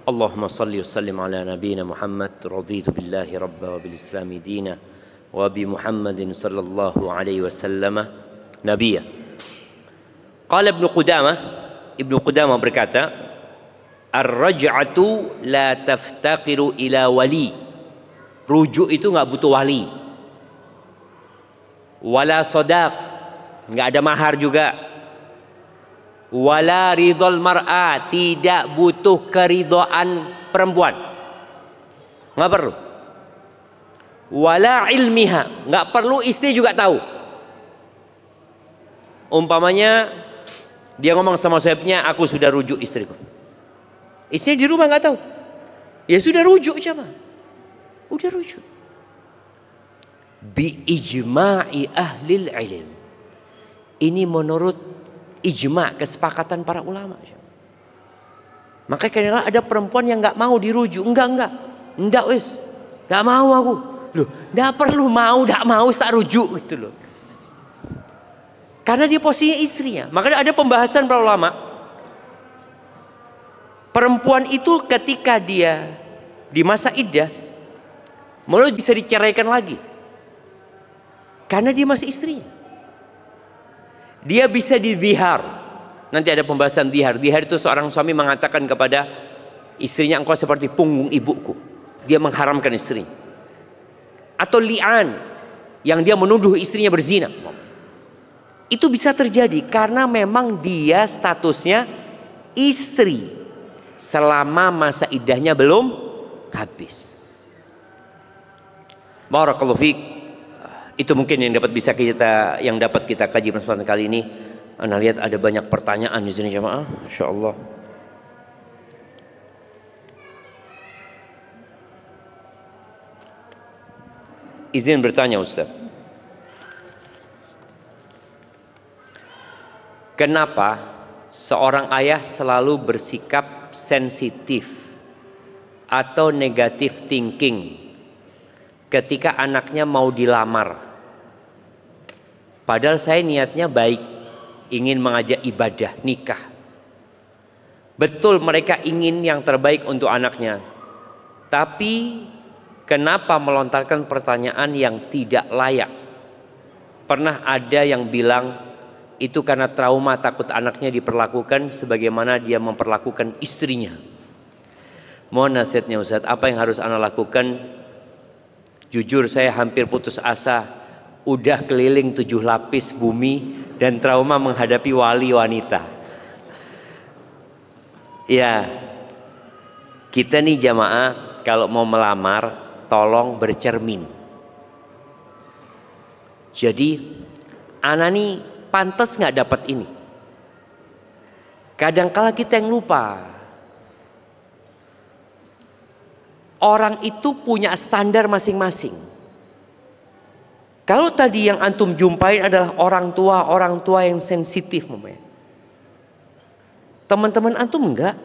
Allahumma salli wa sallim ala nabiyyina Muhammad raditu billahi rabba wa bil islami dina wa bi Muhammadin sallallahu alaihi wasallam nabiyya. Qala Ibnu Qudamah berkata, ar-raj'atu la taftaqiru ila wali. Rujuk itu enggak butuh wali. Wala sadaq, enggak ada mahar juga. Wala ridhal mar'a, tidak butuh keridhaan perempuan, nggak perlu. Wala ilmiha, nggak perlu istri juga tahu. Umpamanya dia ngomong sama suaminya, aku sudah rujuk istriku. Istri di rumah nggak tahu, ya sudah rujuk siapa? Udah rujuk. Bi ijma'i ahlil ilm. Ini menurut ijma', kesepakatan para ulama. Makanya kadang ada perempuan yang nggak mau dirujuk, enggak wis, nggak mau aku. Loh, nggak perlu mau, nggak mau tak rujuk gitu loh. Karena dia posisinya istrinya. Makanya ada pembahasan para ulama. Perempuan itu ketika dia di masa iddah, malah bisa diceraikan lagi. Karena dia masih istrinya. Dia bisa dizihar. Nanti ada pembahasan zihar. Zihar itu seorang suami mengatakan kepada istrinya, engkau seperti punggung ibuku. Dia mengharamkan istrinya. Atau li'an, yang dia menuduh istrinya berzina. Itu bisa terjadi karena memang dia statusnya istri selama masa iddahnya belum habis. Barakallahu fiik. Itu mungkin yang dapat kita kaji pada kesempatan kali ini. Anda lihat ada banyak pertanyaan di sini jemaah, Masya Allah. Izin bertanya Ustaz, kenapa seorang ayah selalu bersikap sensitif atau negatif thinking ketika anaknya mau dilamar? Padahal saya niatnya baik, ingin mengajak ibadah nikah. Betul mereka ingin yang terbaik untuk anaknya, tapi kenapa melontarkan pertanyaan yang tidak layak? Pernah ada yang bilang itu karena trauma, takut anaknya diperlakukan sebagaimana dia memperlakukan istrinya. Mohon nasihatnya Ustaz, apa yang harus Anda lakukan? Jujur saya hampir putus asa, udah keliling 7 lapis bumi dan trauma menghadapi wali wanita. Ya, kita nih jamaah kalau mau melamar tolong bercermin. Jadi anak nih pantas nggak dapat ini. Kadangkala kita yang lupa. Orang itu punya standar masing-masing. Kalau tadi yang antum jumpain adalah orang tua yang sensitif, teman-teman antum enggak.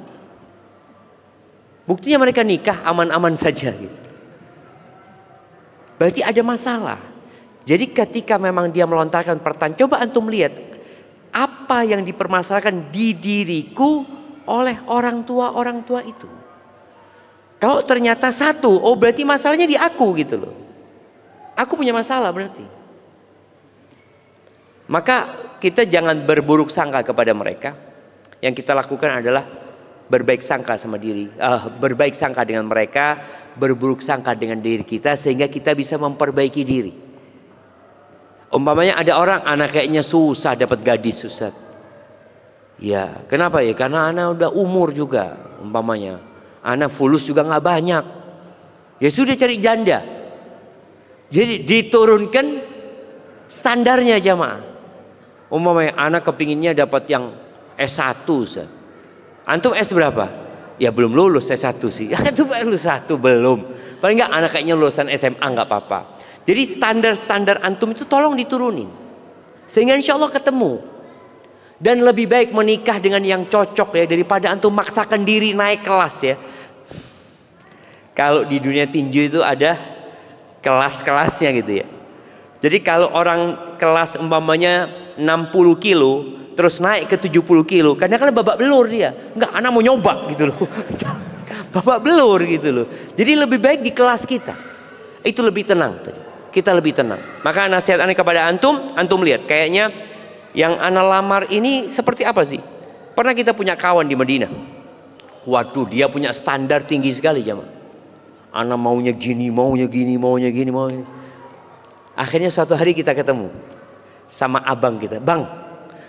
Buktinya mereka nikah aman-aman saja gitu. Berarti ada masalah. Jadi ketika memang dia melontarkan pertanyaan, coba antum lihat apa yang dipermasalahkan di diriku oleh orang tua itu. Kalau ternyata satu, oh berarti masalahnya di aku gitu loh. Aku punya masalah berarti. Maka kita jangan berburuk sangka kepada mereka. Yang kita lakukan adalah berbaik sangka sama diri, berbaik sangka dengan mereka, berburuk sangka dengan diri kita sehingga kita bisa memperbaiki diri. Umpamanya ada orang anak kayaknya susah dapat gadis, Ustaz. Ya, kenapa ya? Karena anak udah umur juga, umpamanya. Anak fulus juga nggak banyak. Ya sudah cari janda. Jadi diturunkan standarnya jamaah. Umpamanya anak kepinginnya dapat yang S1, Ustaz. Antum S berapa? Ya belum lulus S1 sih. Antum lulus S1 belum. Paling nggak anak kayaknya lulusan SMA nggak apa-apa. Jadi standar-standar antum itu tolong diturunin. Sehingga insya Allah ketemu. Dan lebih baik menikah dengan yang cocok ya daripada antum maksakan diri naik kelas ya. Kalau di dunia tinju itu ada kelas-kelasnya gitu ya. Jadi kalau orang kelas umpamanya 60 kilo terus naik ke 70 kilo, kadang-kadang babak belur dia. Enggak, anak mau nyoba gitu loh. Babak belur gitu loh. Jadi lebih baik di kelas kita. Itu lebih tenang tadi. Kita lebih tenang. Maka nasihat aneh kepada antum lihat kayaknya yang ana lamar ini seperti apa sih? Pernah kita punya kawan di Madinah. Waduh, dia punya standar tinggi sekali jamaah. Ana maunya gini. Akhirnya suatu hari kita ketemu sama abang kita. Bang,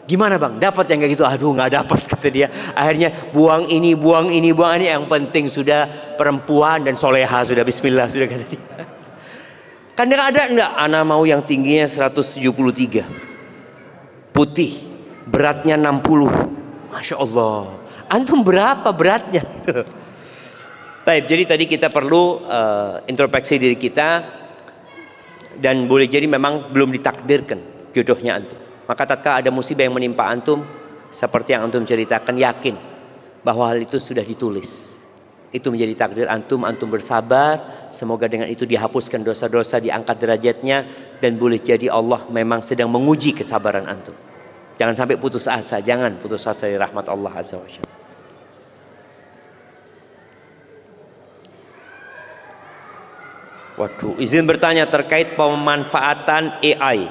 gimana bang? Dapat yang kayak gitu? Aduh, nggak dapat kata dia. Akhirnya buang ini. Yang penting sudah perempuan dan soleha sudah. Bismillah sudah kata dia. Kadang ada enggak? Ana mau yang tingginya 173. Putih, beratnya 60. Masya Allah. Antum berapa beratnya? Baik, jadi tadi kita perlu introspeksi diri kita dan boleh jadi memang belum ditakdirkan jodohnya antum. Maka tatkala ada musibah yang menimpa antum seperti yang antum ceritakan, yakin bahwa hal itu sudah ditulis. Itu menjadi takdir antum bersabar. Semoga dengan itu dihapuskan dosa-dosa, diangkat derajatnya, dan boleh jadi Allah memang sedang menguji kesabaran antum. Jangan sampai putus asa, jangan putus asa dari rahmat Allah Azza wa Jalla. Waduh, izin bertanya terkait pemanfaatan AI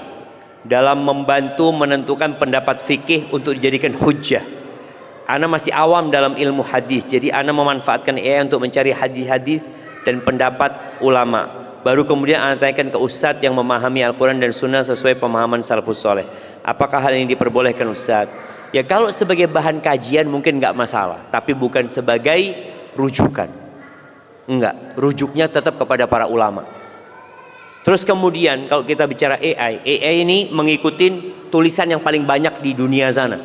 dalam membantu menentukan pendapat fikih untuk dijadikan hujjah. Ana masih awam dalam ilmu hadis, jadi ana memanfaatkan AI untuk mencari hadis-hadis dan pendapat ulama. Baru kemudian ana tanyakan ke ustadz yang memahami Al-Quran dan Sunnah sesuai pemahaman salafus soleh. Apakah hal ini diperbolehkan ustadz? Ya kalau sebagai bahan kajian mungkin nggak masalah, tapi bukan sebagai rujukan. Enggak, rujuknya tetap kepada para ulama. Terus kemudian kalau kita bicara AI ini mengikuti tulisan yang paling banyak di dunia sana.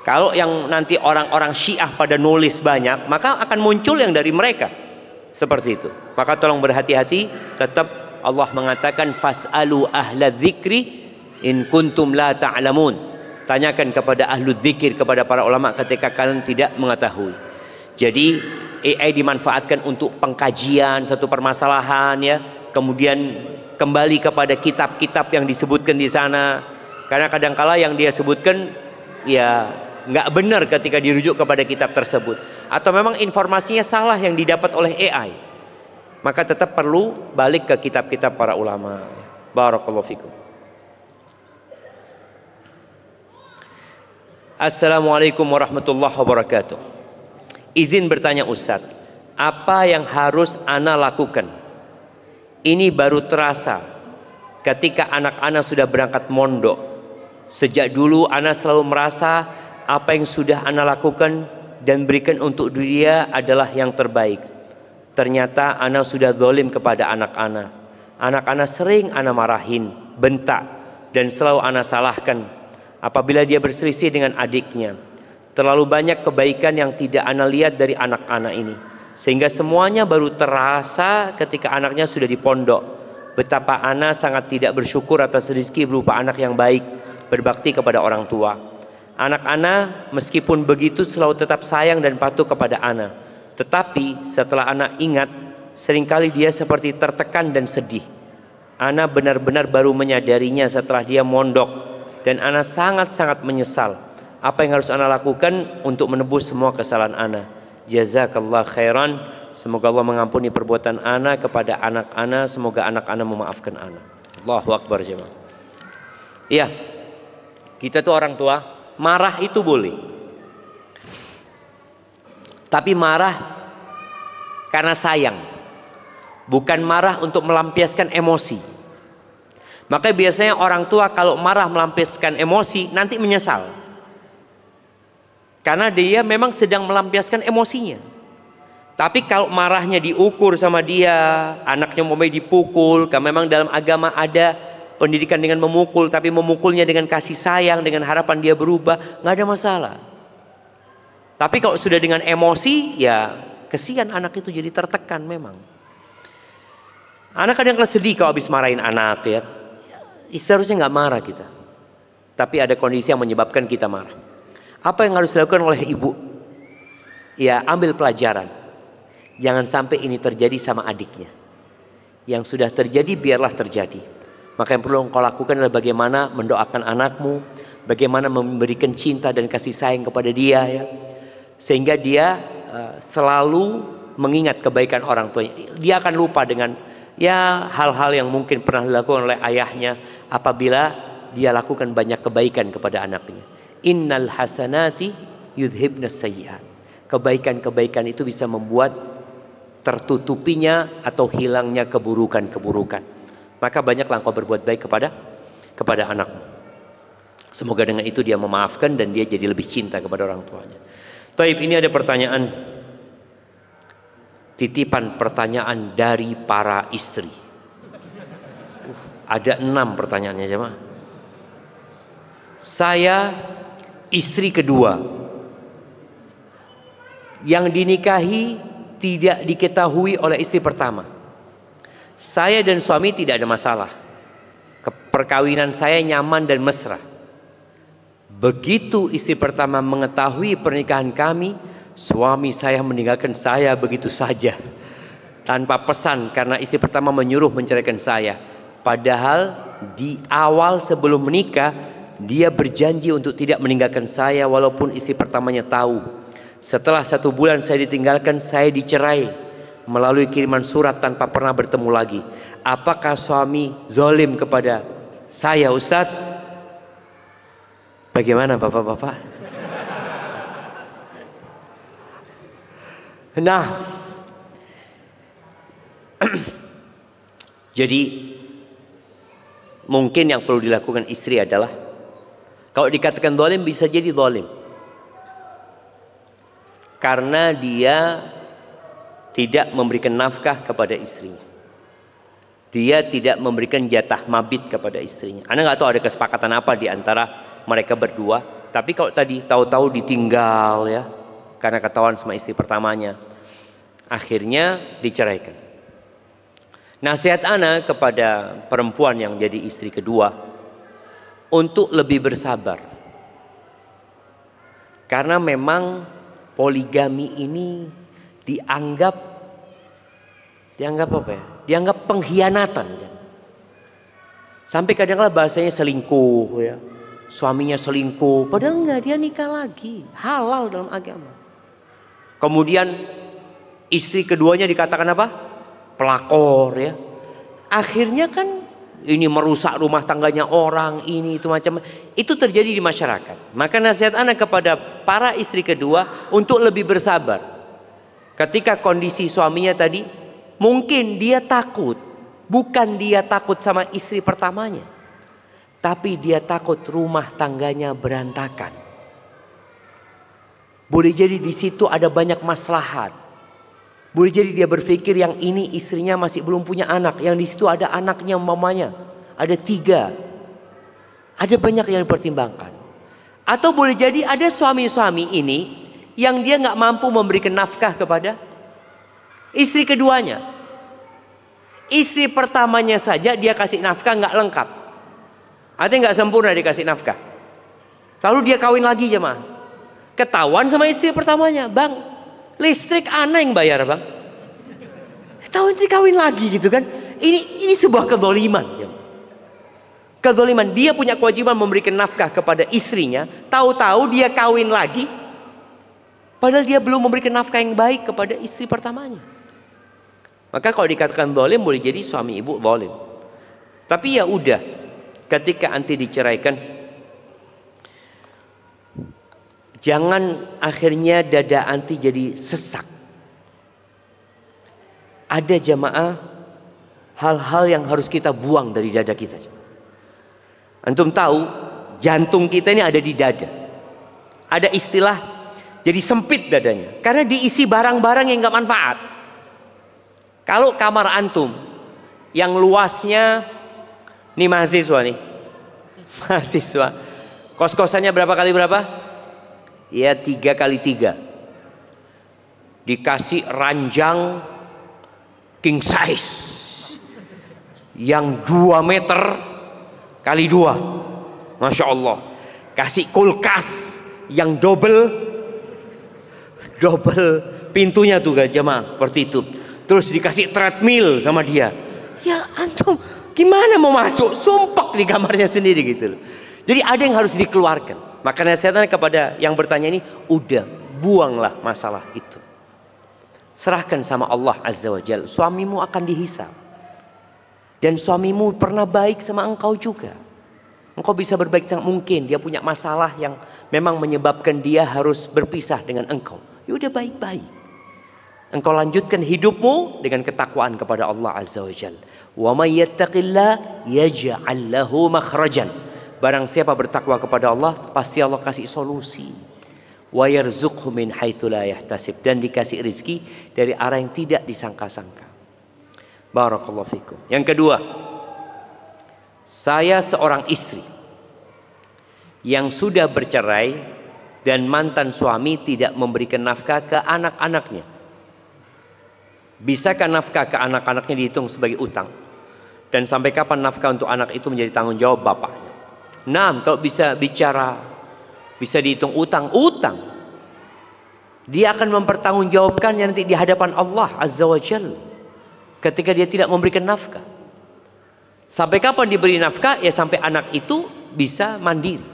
Kalau yang nanti orang-orang Syiah pada nulis banyak, maka akan muncul yang dari mereka. Seperti itu. Maka tolong berhati-hati. Tetap Allah mengatakan fas'alu ahla dzikri in kuntum la ta'lamun. Tanyakan kepada ahlu dzikir, kepada para ulama ketika kalian tidak mengetahui. Jadi AI dimanfaatkan untuk pengkajian satu permasalahan ya. Kemudian kembali kepada kitab-kitab yang disebutkan di sana. Karena kadangkala yang dia sebutkan ya nggak benar ketika dirujuk kepada kitab tersebut, atau memang informasinya salah yang didapat oleh AI, maka tetap perlu balik ke kitab-kitab para ulama. Barakallahu fikum. Assalamualaikum warahmatullahi wabarakatuh. Izin bertanya Ustadz, apa yang harus ana lakukan? Ini baru terasa ketika anak-anak sudah berangkat mondok. Sejak dulu ana selalu merasa apa yang sudah ana lakukan dan berikan untuk dia adalah yang terbaik. Ternyata ana sudah zalim kepada anak-anak. Anak-anak sering ana marahin, bentak, dan selalu ana salahkan apabila dia berselisih dengan adiknya. Terlalu banyak kebaikan yang tidak ana lihat dari anak-anak ini, sehingga semuanya baru terasa ketika anaknya sudah di pondok. Betapa ana sangat tidak bersyukur atas rezeki berupa anak yang baik, berbakti kepada orang tua. Anak-anak meskipun begitu selalu tetap sayang dan patuh kepada ana. Tetapi setelah ana ingat, seringkali dia seperti tertekan dan sedih. Ana benar-benar baru menyadarinya setelah dia mondok, dan ana sangat-sangat menyesal. Apa yang harus ana lakukan untuk menebus semua kesalahan ana? Jazakallah khairan. Semoga Allah mengampuni perbuatan ana kepada anak ana. Semoga anak ana memaafkan ana. Allahu Akbar jemaah. Iya, kita tuh orang tua. Marah itu boleh, tapi marah karena sayang, bukan marah untuk melampiaskan emosi. Maka biasanya orang tua kalau marah melampiaskan emosi nanti menyesal, karena dia memang sedang melampiaskan emosinya. Tapi kalau marahnya diukur sama dia, anaknya mau dipukul, karena memang dalam agama ada pendidikan dengan memukul, tapi memukulnya dengan kasih sayang, dengan harapan dia berubah, nggak ada masalah. Tapi kalau sudah dengan emosi, ya kesian anak itu jadi tertekan memang. Anak kadang sedih kalau habis marahin anak ya. Seharusnya nggak marah kita, tapi ada kondisi yang menyebabkan kita marah. Apa yang harus dilakukan oleh ibu? Ya ambil pelajaran. Jangan sampai ini terjadi sama adiknya. Yang sudah terjadi biarlah terjadi. Maka yang perlu engkau lakukan adalah bagaimana mendoakan anakmu, bagaimana memberikan cinta dan kasih sayang kepada dia ya. Sehingga dia selalu mengingat kebaikan orang tuanya. Dia akan lupa dengan ya hal-hal yang mungkin pernah dilakukan oleh ayahnya apabila dia lakukan banyak kebaikan kepada anaknya. Innal hasanati yudhibnas sayyi'at. Kebaikan-kebaikan itu bisa membuat tertutupinya atau hilangnya keburukan-keburukan. Maka banyaklah engkau berbuat baik kepada anakmu. Semoga dengan itu dia memaafkan dan dia jadi lebih cinta kepada orang tuanya. Taib, ini ada pertanyaan, titipan pertanyaan dari para istri. Ada 6 pertanyaannya jemaah. Saya istri kedua yang dinikahi tidak diketahui oleh istri pertama. Saya dan suami tidak ada masalah. Perkawinan saya nyaman dan mesra. Begitu istri pertama mengetahui pernikahan kami, suami saya meninggalkan saya begitu saja tanpa pesan, karena istri pertama menyuruh menceraikan saya. Padahal di awal sebelum menikah dia berjanji untuk tidak meninggalkan saya walaupun istri pertamanya tahu. Setelah 1 bulan saya ditinggalkan, saya dicerai melalui kiriman surat tanpa pernah bertemu lagi. Apakah suami zalim kepada saya Ustadz? Bagaimana bapak-bapak? Nah, jadi mungkin yang perlu dilakukan istri adalah, kalau dikatakan zalim bisa jadi zalim karena dia tidak memberikan nafkah kepada istrinya. Dia tidak memberikan jatah mabit kepada istrinya. Anda nggak tahu ada kesepakatan apa di antara mereka berdua. Tapi kalau tadi tahu-tahu ditinggal ya, karena ketahuan sama istri pertamanya, akhirnya diceraikan. Nasihat ana kepada perempuan yang jadi istri kedua untuk lebih bersabar. Karena memang poligami ini dianggap apa ya? Dianggap pengkhianatan. Sampai kadang-kadang bahasanya selingkuh ya. Suaminya selingkuh, padahal enggak, dia nikah lagi. Halal dalam agama. Kemudian istri keduanya dikatakan apa? Pelakor ya. Akhirnya kan ini merusak rumah tangganya orang, ini itu macam. Itu terjadi di masyarakat. Maka nasihat anak kepada para istri kedua untuk lebih bersabar. Ketika kondisi suaminya tadi, mungkin dia takut. Bukan dia takut sama istri pertamanya, tapi dia takut rumah tangganya berantakan. Boleh jadi di situ ada banyak maslahat. Boleh jadi dia berpikir yang ini istrinya masih belum punya anak, yang di situ ada anaknya mamanya, ada 3. Ada banyak yang dipertimbangkan. Atau boleh jadi ada suami-suami ini yang dia nggak mampu memberikan nafkah kepada istri keduanya. Istri pertamanya saja dia kasih nafkah nggak lengkap, artinya nggak sempurna dikasih nafkah. Lalu dia kawin lagi jemaah, ketahuan sama istri pertamanya, bang, listrik ana yang bayar bang. Tahu nanti kawin lagi gitu kan? Ini sebuah kezaliman. Kezaliman, dia punya kewajiban memberikan nafkah kepada istrinya, tahu-tahu dia kawin lagi, padahal dia belum memberikan nafkah yang baik kepada istri pertamanya. Maka kalau dikatakan zalim, boleh jadi suami ibu zalim. Tapi ya udah, ketika anti diceraikan, jangan akhirnya dada anti jadi sesak. Ada jamaah hal-hal yang harus kita buang dari dada kita. Antum tahu jantung kita ini ada di dada. Ada istilah jadi sempit dadanya karena diisi barang-barang yang gak manfaat. Kalau kamar antum yang luasnya, nih mahasiswa nih, mahasiswa, kos-kosannya berapa kali berapa? Ya 3 kali 3. Dikasih ranjang king size yang 2 meter kali 2, Masya Allah. Kasih kulkas yang double pintunya tuh jemaah, seperti itu. Terus dikasih treadmill sama dia. Ya antum gimana mau masuk? Sumpek di kamarnya sendiri gitu loh. Jadi ada yang harus dikeluarkan. Maka nasihatnya kepada yang bertanya ini, udah buanglah masalah itu. Serahkan sama Allah Azza wa Jalla. Suamimu akan dihisab. Dan suamimu pernah baik sama engkau juga. Engkau bisa berbaik sama, mungkin dia punya masalah yang memang menyebabkan dia harus berpisah dengan engkau. Ya udah baik-baik. Engkau lanjutkan hidupmu dengan ketakwaan kepada Allah Azza wa Jalla. Wa may yattaqillah yaj'al lahu makhrajan. Barang siapa bertakwa kepada Allah, pasti Allah kasih solusi. Wa yarzuqhu min haitsu la yahtasib, dan dikasih rezeki dari arah yang tidak disangka-sangka. Barakallahu fikum. Yang kedua, saya seorang istri yang sudah bercerai dan mantan suami tidak memberikan nafkah ke anak-anaknya. Bisakah nafkah ke anak-anaknya dihitung sebagai utang? Dan sampai kapan nafkah untuk anak itu menjadi tanggung jawab bapaknya? Nah, kalau bisa bicara, bisa dihitung utang. Dia akan mempertanggungjawabkannya nanti di hadapan Allah Azza wa Jalla ketika dia tidak memberikan nafkah. Sampai kapan diberi nafkah? Ya sampai anak itu bisa mandiri.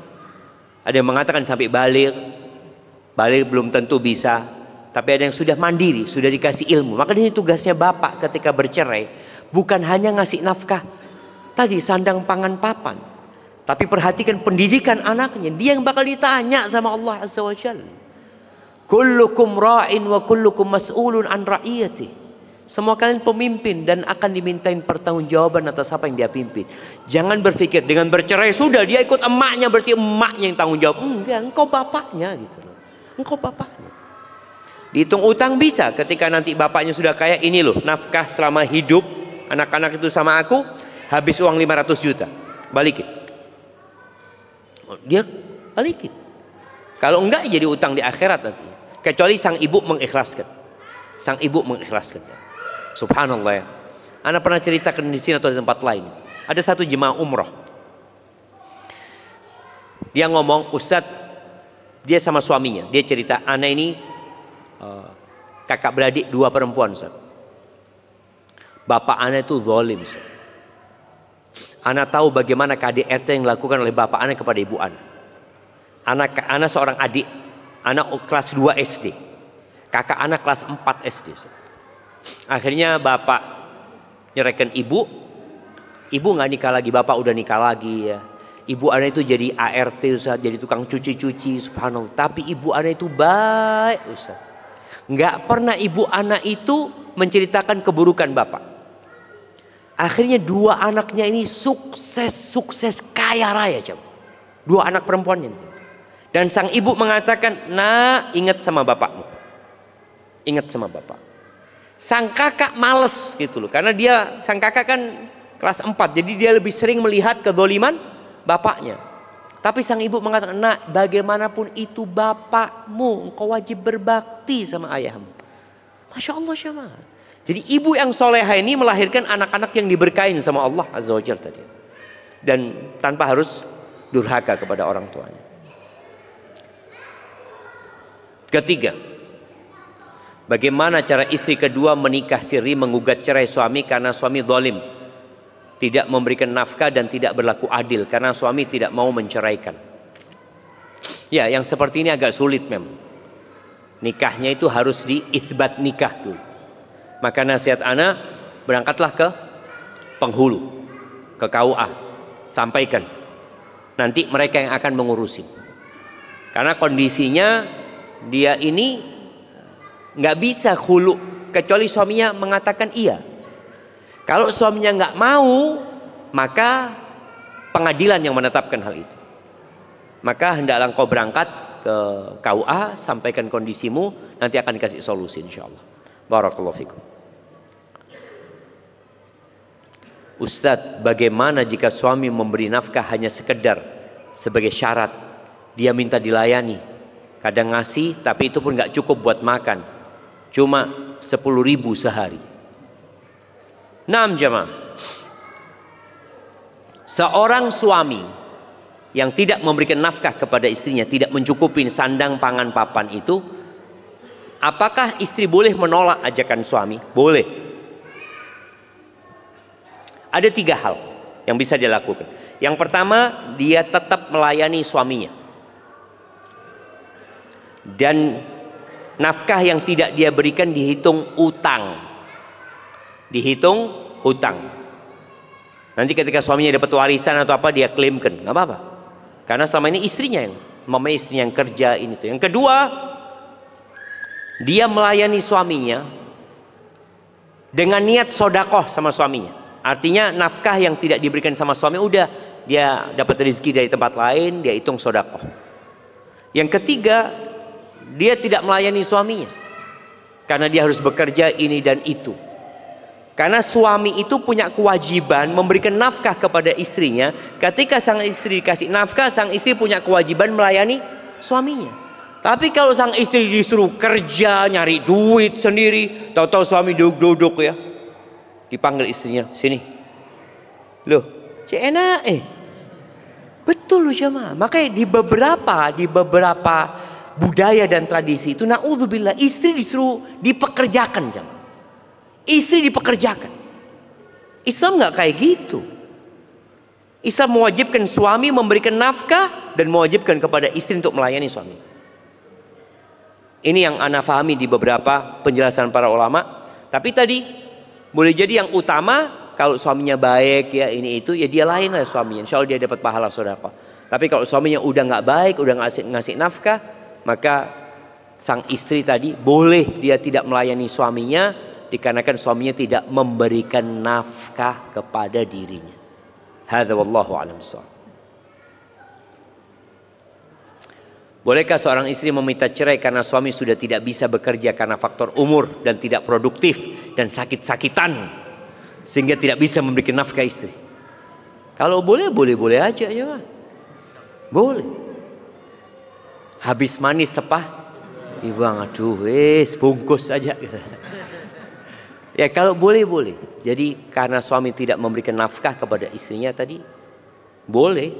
Ada yang mengatakan sampai balik belum tentu bisa. Tapi ada yang sudah mandiri, sudah dikasih ilmu. Maka ini tugasnya bapak ketika bercerai, bukan hanya ngasih nafkah tadi sandang pangan papan, tapi perhatikan pendidikan anaknya. Dia yang bakal ditanya sama Allah Azza wa Jalla. Kullukum ra'in wa kullukum mas'ulun an ra'iyati. Semua kalian pemimpin dan akan dimintain pertanggungjawaban atas apa yang dia pimpin. Jangan berpikir dengan bercerai sudah dia ikut emaknya, berarti emaknya yang tanggung jawab. Enggak, engkau bapaknya gitu loh. Engkau bapaknya. Dihitung utang bisa ketika nanti bapaknya sudah kaya, ini loh nafkah selama hidup anak-anak itu sama aku, habis uang 500 juta, balikin. Dia balikin. Kalau enggak jadi utang di akhirat nanti. Kecuali sang ibu mengikhlaskan. Sang ibu mengikhlaskan. Subhanallah ya. Ana pernah ceritakan di sini atau di tempat lain. Ada satu jemaah umroh. Dia ngomong, Ustadz, dia sama suaminya. Dia cerita, ana ini kakak beradik 2 perempuan, Ustadz. Bapak ana itu zalim, Ustadz. Ana tahu bagaimana KDRT yang dilakukan oleh bapak ana kepada ibu ana. Ana seorang adik, ana kelas 2 SD. Kakak ana kelas 4 SD. Akhirnya bapak nyerahkan ibu nggak nikah lagi, bapak udah nikah lagi ya. Ibu ana itu jadi ART, Ustaz, jadi tukang cuci-cuci, subhanallah. Tapi ibu ana itu baik, Ustaz. Nggak pernah ibu ana itu menceritakan keburukan bapak. Akhirnya 2 anaknya ini sukses kaya raya, jam. 2 anak perempuannya. Dan sang ibu mengatakan, "Nak, ingat sama bapakmu. Ingat sama bapak." Sang kakak males gitu loh, karena sang kakak kan kelas 4, jadi dia lebih sering melihat kezaliman bapaknya. Tapi sang ibu mengatakan, "Nak, bagaimanapun itu bapakmu, engkau wajib berbakti sama ayahmu." Masya Allah, jemaah. Jadi ibu yang soleha ini melahirkan anak-anak yang diberkain sama Allah Azza wa Jalla tadi. Dan tanpa harus durhaka kepada orang tuanya. Ketiga, bagaimana cara istri kedua menikah siri menggugat cerai suami karena suami zalim, tidak memberikan nafkah dan tidak berlaku adil karena suami tidak mau menceraikan. Ya, yang seperti ini agak sulit memang. Nikahnya itu harus diitsbat nikah dulu. Maka nasihat ana, berangkatlah ke penghulu, ke KUA, sampaikan. Nanti mereka yang akan mengurusi. Karena kondisinya dia ini nggak bisa khulu kecuali suaminya mengatakan iya. Kalau suaminya nggak mau, maka pengadilan yang menetapkan hal itu. Maka hendaklah engkau berangkat ke KUA, sampaikan kondisimu, nanti akan dikasih solusi insyaallah. Barakallahu fikum. Ustadz, bagaimana jika suami memberi nafkah hanya sekedar sebagai syarat, dia minta dilayani, kadang ngasih tapi itu pun nggak cukup buat makan, cuma 10.000 sehari. Naam jemaah, seorang suami yang tidak memberikan nafkah kepada istrinya, tidak mencukupi sandang pangan papan itu, apakah istri boleh menolak ajakan suami? Boleh. Ada 3 hal yang bisa dia lakukan. Yang pertama, dia tetap melayani suaminya. Dan nafkah yang tidak dia berikan dihitung utang. Dihitung hutang. Nanti ketika suaminya dapat warisan atau apa, dia klaimkan, nggak apa-apa. Karena selama ini istrinya yang kerja ini tuh. Yang kedua, dia melayani suaminya dengan niat sodakoh sama suaminya. Artinya nafkah yang tidak diberikan sama suami, udah dia dapat rezeki dari tempat lain, dia hitung sodakoh. Yang ketiga, dia tidak melayani suaminya karena dia harus bekerja ini dan itu. Karena suami itu punya kewajiban memberikan nafkah kepada istrinya. Ketika sang istri dikasih nafkah, sang istri punya kewajiban melayani suaminya. Tapi kalau sang istri disuruh kerja, nyari duit sendiri, tahu-tahu suami duduk-duduk ya, dipanggil istrinya, sini. Loh, cek enak betul loh jemaah. Makanya di beberapa budaya dan tradisi itu, naudzubillah, istri disuruh dipekerjakan jemaah. Istri dipekerjakan. Islam nggak kayak gitu. Islam mewajibkan suami memberikan nafkah dan mewajibkan kepada istri untuk melayani suami. Ini yang ana fahami di beberapa penjelasan para ulama. Tapi tadi boleh jadi yang utama, kalau suaminya baik ya ini itu, ya dia lain lah suaminya. Insya Allah dia dapat pahala sedekah. Tapi kalau suaminya udah nggak baik, udah ngasih nafkah, maka sang istri tadi boleh dia tidak melayani suaminya dikarenakan suaminya tidak memberikan nafkah kepada dirinya. Hadza wallahu a'lam bissawab. Bolehkah seorang istri meminta cerai karena suami sudah tidak bisa bekerja karena faktor umur dan tidak produktif dan sakit-sakitan? sehingga tidak bisa memberikan nafkah istri. Kalau boleh, boleh aja ya. Boleh. Habis manis sepah, Ibang, aduh, bungkus aja. Ya kalau boleh. Jadi karena suami tidak memberikan nafkah kepada istrinya tadi, boleh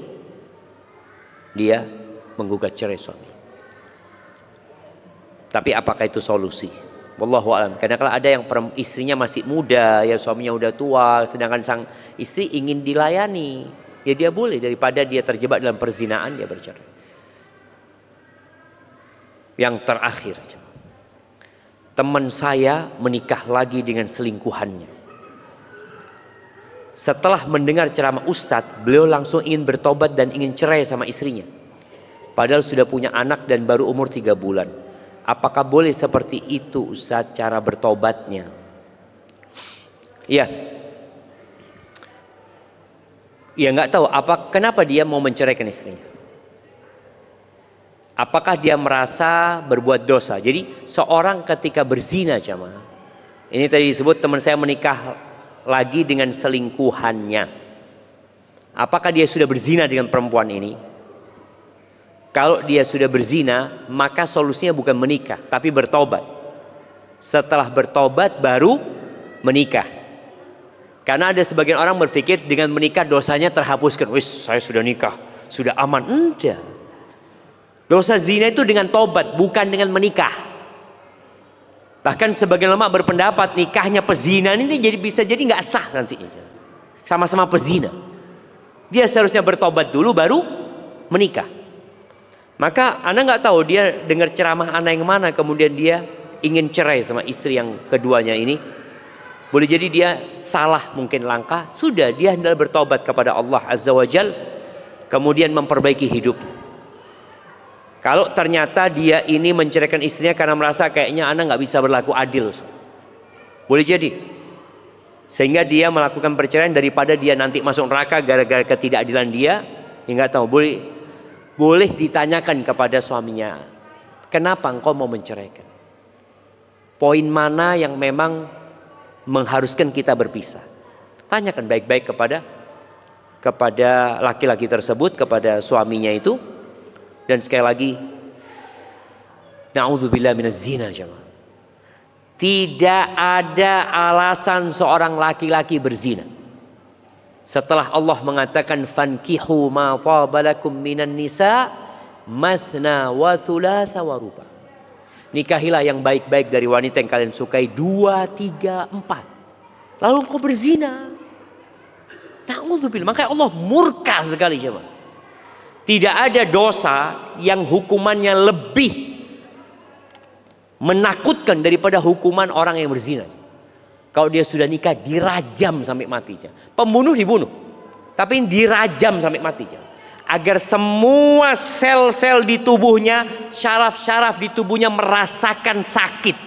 dia menggugat cerai suami. Tapi apakah itu solusi? Wallahu a'lam. Karena kalau ada yang istrinya masih muda, ya suaminya udah tua, sedangkan sang istri ingin dilayani, ya dia boleh, daripada dia terjebak dalam perzinaan, dia bercerai. Yang terakhir, teman saya menikah lagi dengan selingkuhannya. Setelah mendengar ceramah Ustadz, beliau langsung ingin bertobat dan ingin cerai sama istrinya. Padahal sudah punya anak dan baru umur 3 bulan. Apakah boleh seperti itu Ustadz cara bertobatnya? Ya nggak tahu kenapa dia mau menceraikan istrinya. Apakah dia merasa berbuat dosa? Jadi seorang ketika berzina, jamaah, ini tadi disebut teman saya menikah lagi dengan selingkuhannya. Apakah dia sudah berzina dengan perempuan ini? Kalau dia sudah berzina, maka solusinya bukan menikah, tapi bertobat. Setelah bertobat baru menikah. Karena ada sebagian orang berpikir dengan menikah dosanya terhapuskan. Wis, saya sudah nikah, sudah aman. Enggak. Dosa zina itu dengan tobat, bukan dengan menikah. Bahkan sebagian ulama berpendapat nikahnya pezina ini bisa jadi nggak sah nantinya. Sama-sama pezina. Dia seharusnya bertobat dulu baru menikah. Maka Anda nggak tahu dia dengar ceramah Anda yang mana, kemudian dia ingin cerai sama istri yang keduanya ini. Boleh jadi dia salah mungkin langkah. Sudah, dia hendak bertobat kepada Allah Azza wa Jal, kemudian memperbaiki hidupnya. Kalau ternyata dia ini menceraikan istrinya karena merasa kayaknya Anda nggak bisa berlaku adil, boleh jadi. Sehingga dia melakukan perceraian daripada dia nanti masuk neraka gara-gara ketidakadilan dia. Ya nggak tahu, boleh ditanyakan kepada suaminya, kenapa engkau mau menceraikan? Poin mana yang memang mengharuskan kita berpisah? Tanyakan baik-baik kepada laki-laki tersebut, kepada suaminya itu. Dan sekali lagi, na'udzubillah minaz zina, jemaah. Tidak ada alasan seorang laki-laki berzina. Setelah Allah mengatakan fankihu ma tabalakum minan nisa mathna wa thulatha wa ruba. Nikahilah yang baik-baik dari wanita yang kalian sukai 2, 3, 4. Lalu engkau berzina. Na'udzubillah. Makanya Allah murka sekali, jemaah. Tidak ada dosa yang hukumannya lebih menakutkan daripada hukuman orang yang berzina. Kalau dia sudah nikah dirajam sampai mati. Pembunuh dibunuh, tapi dirajam sampai mati. Agar semua sel-sel di tubuhnya, syaraf-syaraf di tubuhnya merasakan sakit.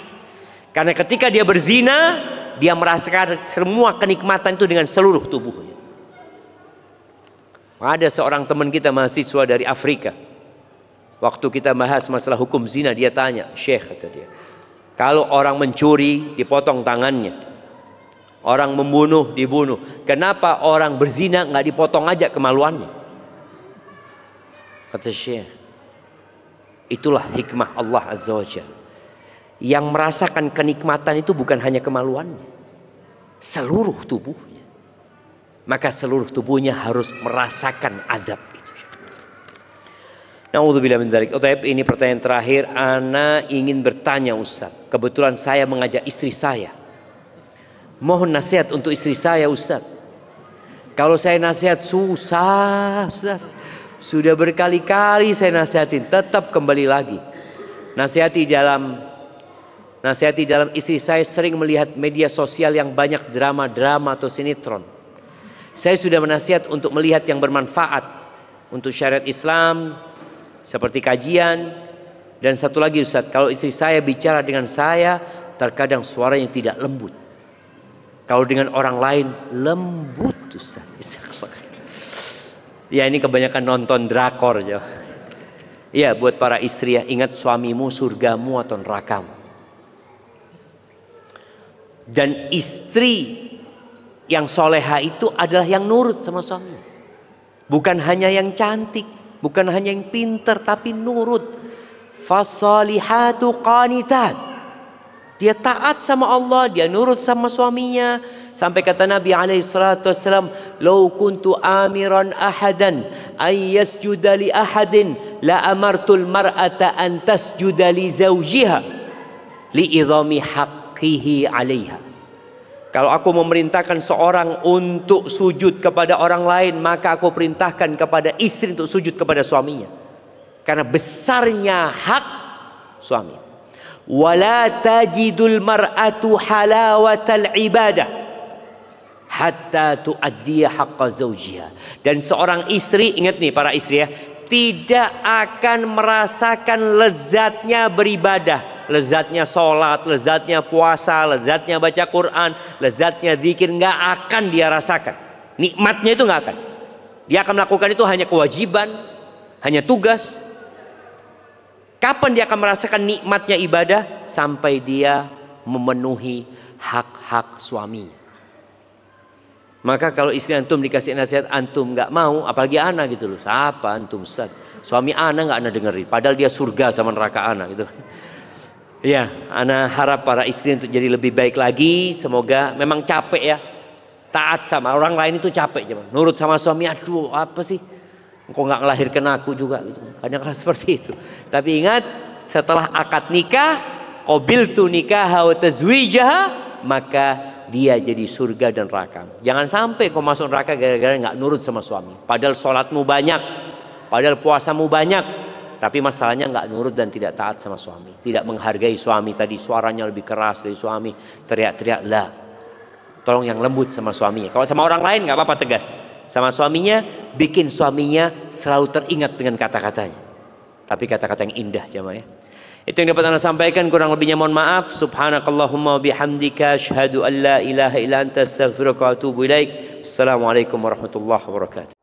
Karena ketika dia berzina, dia merasakan semua kenikmatan itu dengan seluruh tubuhnya. Ada seorang teman kita mahasiswa dari Afrika. Waktu kita bahas masalah hukum zina, dia tanya, Syekh, kata dia, kalau orang mencuri dipotong tangannya, orang membunuh dibunuh, kenapa orang berzina nggak dipotong aja kemaluannya? Kata Syekh, itulah hikmah Allah Azza wa Jalla. Yang merasakan kenikmatan itu bukan hanya kemaluannya, seluruh tubuhnya. Maka seluruh tubuhnya harus merasakan azab itu. Na'udzubillah min dzalik. Ini pertanyaan terakhir. Ana ingin bertanya Ustaz. Kebetulan saya mengajak istri saya. Mohon nasihat untuk istri saya Ustaz. Kalau saya nasihat susah Ustaz. Sudah berkali-kali saya nasihatin, tetap kembali lagi. Nasihati dalam istri saya sering melihat media sosial yang banyak drama-drama atau sinetron. Saya sudah menasihat untuk melihat yang bermanfaat untuk syariat Islam, seperti kajian. Dan satu lagi Ustaz, kalau istri saya bicara dengan saya, terkadang suaranya tidak lembut. Kalau dengan orang lain lembut Ustaz. Ya ini kebanyakan nonton drakor ya. Ya buat para istri ya, ingat suamimu surgamu atau nerakamu. Dan istri Yang soleha itu adalah yang nurut sama suaminya. Bukan hanya yang cantik, bukan hanya yang pinter, tapi nurut. Fasalihatu qanitat. Dia taat sama Allah, dia nurut sama suaminya. Sampai kata Nabi SAW, "Lau kuntu amiran ahadan ay yasjuda li ahadin la amartul mar'ata an tasjuda li zawjiha li idhami haqqihi 'alaiha." Kalau aku memerintahkan seorang untuk sujud kepada orang lain, maka aku perintahkan kepada istri untuk sujud kepada suaminya. Karena besarnya hak suami. Wala tajidul mar'atu halawatal ibadah hatta tuaddiya haqqa zawjiha. Dan seorang istri, ingat nih para istri ya, tidak akan merasakan lezatnya beribadah, lezatnya sholat, lezatnya puasa, lezatnya baca Quran, lezatnya zikir, nggak akan dia rasakan. Nikmatnya itu nggak akan. Dia akan melakukan itu hanya kewajiban, hanya tugas. Kapan dia akan merasakan nikmatnya ibadah? Sampai dia memenuhi hak-hak suaminya. Maka kalau istri antum dikasih nasihat, antum nggak mau, apalagi ana gitu loh. Siapa antum Ustaz? Suami ana nggak ana dengerin, padahal dia surga sama neraka ana gitu. Ya, ana harap para istri untuk jadi lebih baik lagi. Semoga, memang capek ya, taat sama orang lain itu capek, nurut sama suami. Aduh, apa sih? Engkau nggak ngelahirkan aku juga gitu. Kadang-kadang seperti itu. Tapi ingat, setelah akad nikah, qabiltu nikaha wa tazwijaha, maka dia jadi surga dan neraka. Jangan sampai kau masuk neraka gara-gara nggak nurut sama suami. Padahal sholatmu banyak, padahal puasamu banyak, tapi masalahnya nggak nurut dan tidak taat sama suami. Tidak menghargai suami, tadi suaranya lebih keras dari suami, teriak-teriak. Lah, tolong yang lembut sama suaminya. Kalau sama orang lain nggak apa-apa, tegas. Sama suaminya, bikin suaminya selalu teringat dengan kata-katanya. Tapi kata-kata yang indah, jemaah ya. Itu yang dapat Anda sampaikan, kurang lebihnya mohon maaf. Subhanakallahumma bihamdika asyhadu an la ilaha illa anta astaghfiruka wa atubu ilaik. Assalamualaikum warahmatullahi wabarakatuh.